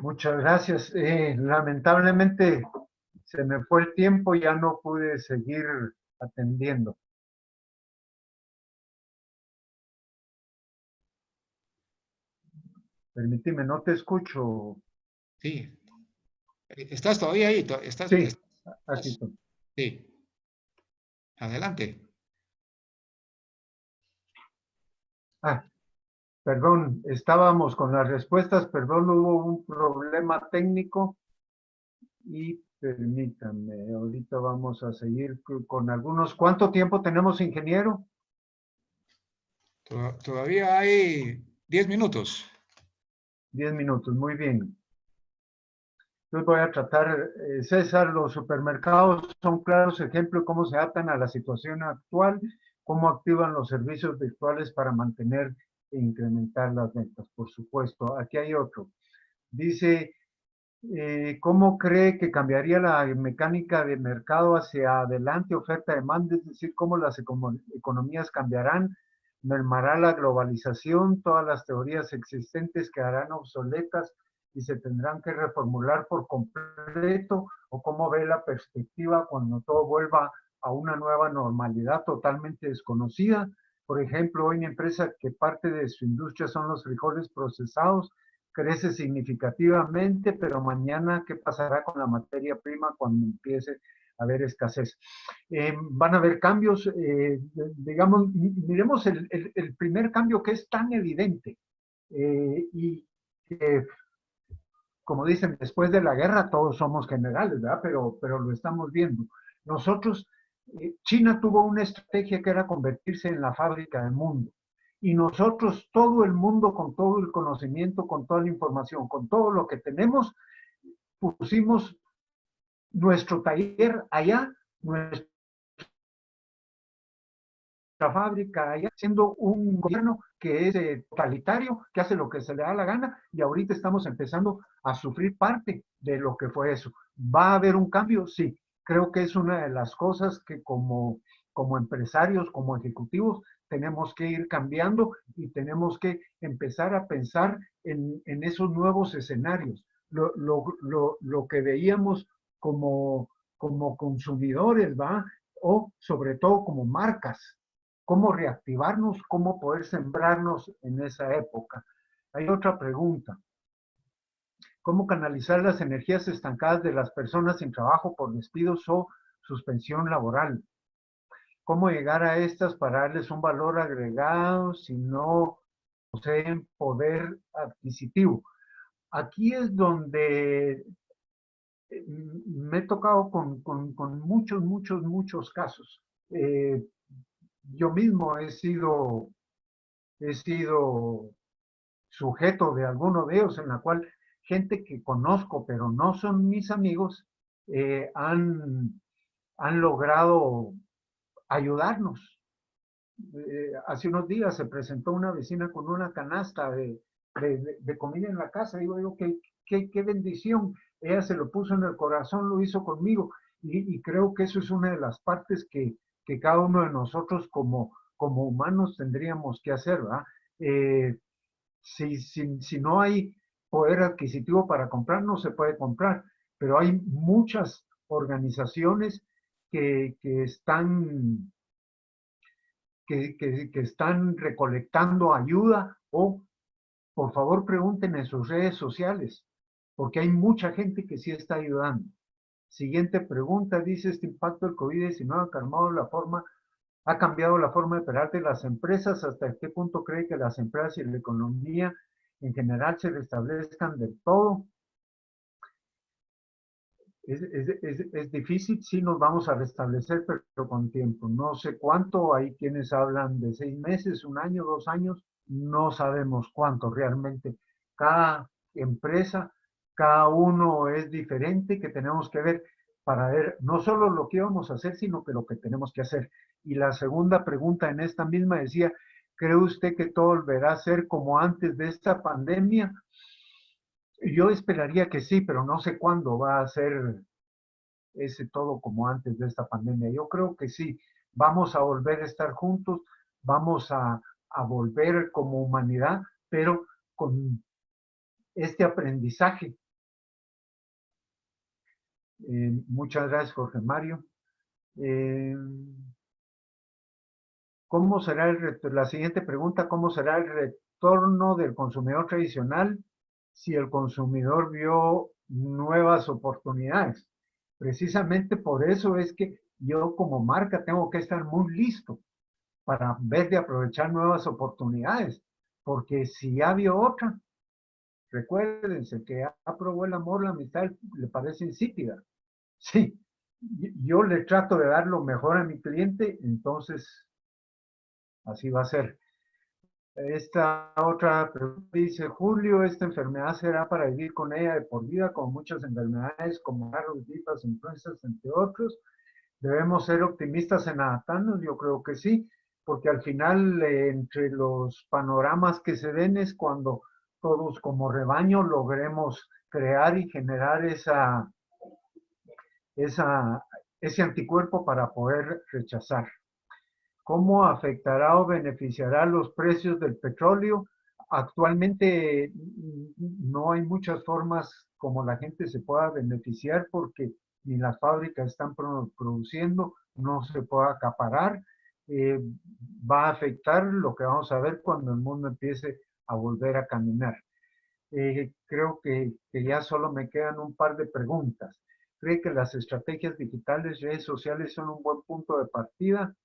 Muchas gracias. Lamentablemente se me fue el tiempo y ya no pude seguir atendiendo. Permíteme, no te escucho. Sí. ¿Estás todavía ahí? Sí, aquí estoy. Sí. Adelante. Ah, perdón, estábamos con las respuestas, perdón, hubo un problema técnico y permítame, ahorita vamos a seguir con algunos. ¿Cuánto tiempo tenemos, ingeniero? Todavía hay 10 minutos. 10 minutos, muy bien. Entonces voy a tratar, César, los supermercados son claros ejemplos de cómo se adaptan a la situación actual, cómo activan los servicios virtuales para mantener e incrementar las ventas, por supuesto. Aquí hay otro. Dice, ¿cómo cree que cambiaría la mecánica de mercado hacia adelante, oferta-demanda? Es decir, cómo las economías cambiarán, mermará la globalización, todas las teorías existentes quedarán obsoletas y se tendrán que reformular por completo, o cómo ve la perspectiva cuando todo vuelva a una nueva normalidad totalmente desconocida. Por ejemplo, hoy una empresa que parte de su industria son los frijoles procesados, crece significativamente, pero mañana, ¿qué pasará con la materia prima cuando empiece a haber escasez? Van a haber cambios, digamos, miremos el primer cambio que es tan evidente y que, como dicen, después de la guerra todos somos generales, ¿verdad? Pero lo estamos viendo. Nosotros, China tuvo una estrategia que era convertirse en la fábrica del mundo. Y nosotros, todo el mundo, con todo el conocimiento, con toda la información, con todo lo que tenemos, pusimos nuestro taller allá, nuestra fábrica allá, siendo un gobierno que es totalitario, que hace lo que se le da la gana, y ahorita estamos empezando a sufrir parte de lo que fue eso. ¿Va a haber un cambio? Sí. Creo que es una de las cosas que como empresarios, como ejecutivos, tenemos que ir cambiando y tenemos que empezar a pensar en esos nuevos escenarios. Lo que veíamos como consumidores, ¿va? O sobre todo como marcas, cómo reactivarnos, cómo poder sembrarnos en esa época. Hay otra pregunta. ¿Cómo canalizar las energías estancadas de las personas sin trabajo por despidos o suspensión laboral? ¿Cómo llegar a estas para darles un valor agregado si no poseen poder adquisitivo? Aquí es donde me he tocado con muchos casos. Yo mismo he sido sujeto de alguno de ellos, en la cual gente que conozco, pero no son mis amigos, han logrado ayudarnos. Hace unos días se presentó una vecina con una canasta de comida en la casa. Digo yo, qué bendición. Ella se lo puso en el corazón, lo hizo conmigo. Y creo que eso es una de las partes que cada uno de nosotros como humanos tendríamos que hacer, ¿verdad? Si no hay poder adquisitivo para comprar, no se puede comprar, pero hay muchas organizaciones que están recolectando ayuda, o por favor pregunten en sus redes sociales, porque hay mucha gente que sí está ayudando. Siguiente pregunta, dice, este impacto del COVID-19 ha cambiado la forma de operar de las empresas. ¿Hasta qué punto cree que las empresas y la economía en general se restablezcan del todo? Es difícil, sí nos vamos a restablecer, pero con tiempo. No sé cuánto, hay quienes hablan de 6 meses, 1 año, 2 años, no sabemos cuánto realmente. Cada empresa, cada uno es diferente, que tenemos que ver para ver no solo lo que vamos a hacer, sino que lo que tenemos que hacer. Y la segunda pregunta en esta misma decía, ¿cree usted que todo volverá a ser como antes de esta pandemia? Yo esperaría que sí, pero no sé cuándo va a ser ese todo como antes de esta pandemia. Yo creo que sí, vamos a volver a estar juntos, vamos a volver como humanidad, pero con este aprendizaje. Muchas gracias, Jorge Mario. ¿Cómo será la siguiente pregunta? ¿Cómo será el retorno del consumidor tradicional si el consumidor vio nuevas oportunidades? Precisamente por eso es que yo como marca tengo que estar muy listo para ver de aprovechar nuevas oportunidades, porque si ya vio otra, recuérdense que ya probó el amor, la amistad, le parece insípida. Sí, yo le trato de dar lo mejor a mi cliente, entonces así va a ser. Esta otra pregunta dice, Julio, ¿esta enfermedad será para vivir con ella de por vida, como muchas enfermedades como garros, gripas, influencias, entre otros? ¿Debemos ser optimistas en adaptarnos? Yo creo que sí, porque al final entre los panoramas que se den es cuando todos como rebaño logremos crear y generar ese anticuerpo para poder rechazar. ¿Cómo afectará o beneficiará los precios del petróleo? Actualmente no hay muchas formas como la gente se pueda beneficiar porque ni las fábricas están produciendo, no se puede acaparar. Va a afectar lo que vamos a ver cuando el mundo empiece a volver a caminar. Creo que ya solo me quedan un par de preguntas. ¿Cree que las estrategias digitales, redes sociales son un buen punto de partida?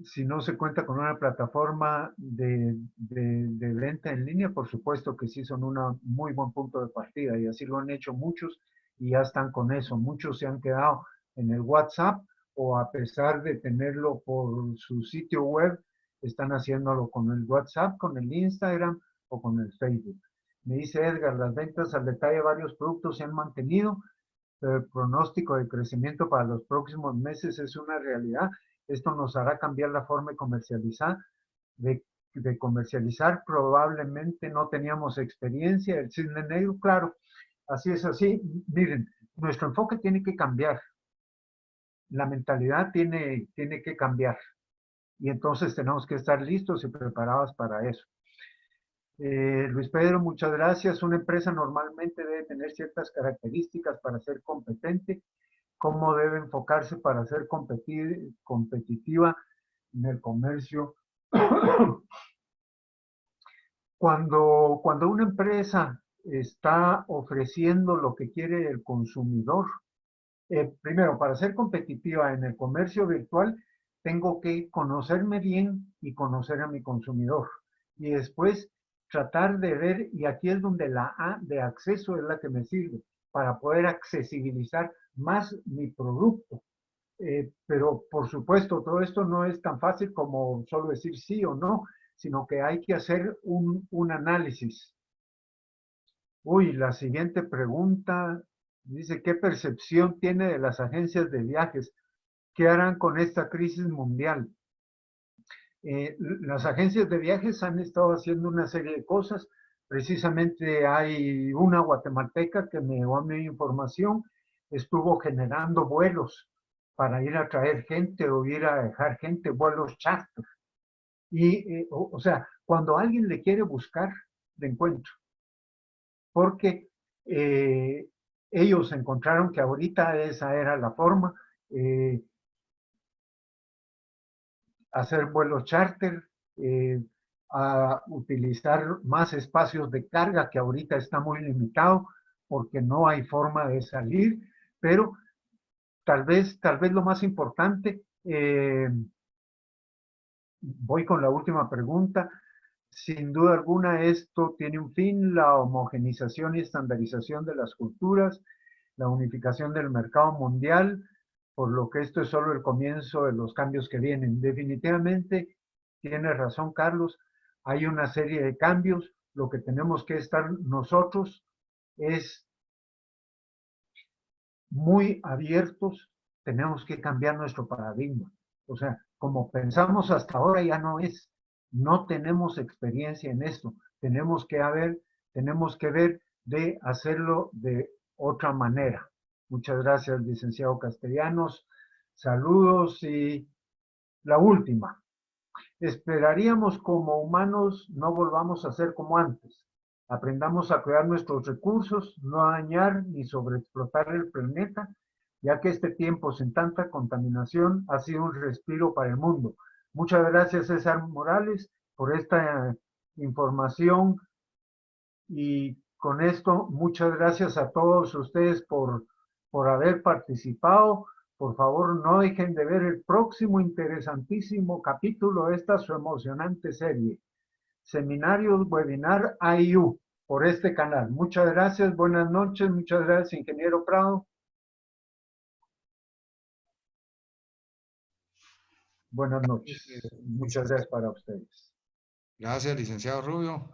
Si no se cuenta con una plataforma de venta en línea, por supuesto que sí son un muy buen punto de partida y así lo han hecho muchos y ya están con eso. Muchos se han quedado en el WhatsApp o a pesar de tenerlo por su sitio web, están haciéndolo con el WhatsApp, con el Instagram o con el Facebook. Me dice Edgar, las ventas al detalle de varios productos se han mantenido, pero el pronóstico de crecimiento para los próximos meses es una realidad. Esto nos hará cambiar la forma de comercializar. De comercializar probablemente no teníamos experiencia. El cisne negro, claro, así es así. Miren, nuestro enfoque tiene que cambiar. La mentalidad tiene que cambiar. Y entonces tenemos que estar listos y preparados para eso. Luis Pedro, muchas gracias. Una empresa normalmente debe tener ciertas características para ser competente. ¿Cómo debe enfocarse para ser competitiva en el comercio? Cuando una empresa está ofreciendo lo que quiere el consumidor, primero, para ser competitiva en el comercio virtual, tengo que conocerme bien y conocer a mi consumidor. Y después tratar de ver, y aquí es donde la A de acceso es la que me sirve, para poder accesibilizar más mi producto. Pero por supuesto, todo esto no es tan fácil como solo decir sí o no, sino que hay que hacer un análisis. Uy, la siguiente pregunta dice, ¿qué percepción tiene de las agencias de viajes? ¿Qué harán con esta crisis mundial? Las agencias de viajes han estado haciendo una serie de cosas. Precisamente hay una guatemalteca que me dio mi información, estuvo generando vuelos para ir a traer gente o ir a dejar gente, vuelos charter. Y, o sea, cuando alguien le quiere buscar, le encuentro. Porque ellos encontraron que ahorita esa era la forma, hacer vuelos charter, a utilizar más espacios de carga que ahorita está muy limitado porque no hay forma de salir, pero tal vez lo más importante, voy con la última pregunta, sin duda alguna esto tiene un fin, la homogenización y estandarización de las culturas, la unificación del mercado mundial, por lo que esto es solo el comienzo de los cambios que vienen. Definitivamente, tiene razón Carlos, hay una serie de cambios, lo que tenemos que estar nosotros es muy abiertos, tenemos que cambiar nuestro paradigma. O sea, como pensamos hasta ahora ya no es, no tenemos experiencia en esto, tenemos que ver de hacerlo de otra manera. Muchas gracias, licenciado Castellanos. Saludos y la última. Esperaríamos como humanos no volvamos a ser como antes. Aprendamos a cuidar nuestros recursos, no dañar ni sobreexplotar el planeta, ya que este tiempo sin tanta contaminación ha sido un respiro para el mundo. Muchas gracias, César Morales, por esta información y con esto, muchas gracias a todos ustedes por haber participado. Por favor, no dejen de ver el próximo interesantísimo capítulo de esta su emocionante serie. Seminarios Webinar IU por este canal. Muchas gracias, buenas noches, muchas gracias, ingeniero Prado. Buenas noches. Muchas gracias para ustedes. Gracias, licenciado Rubio.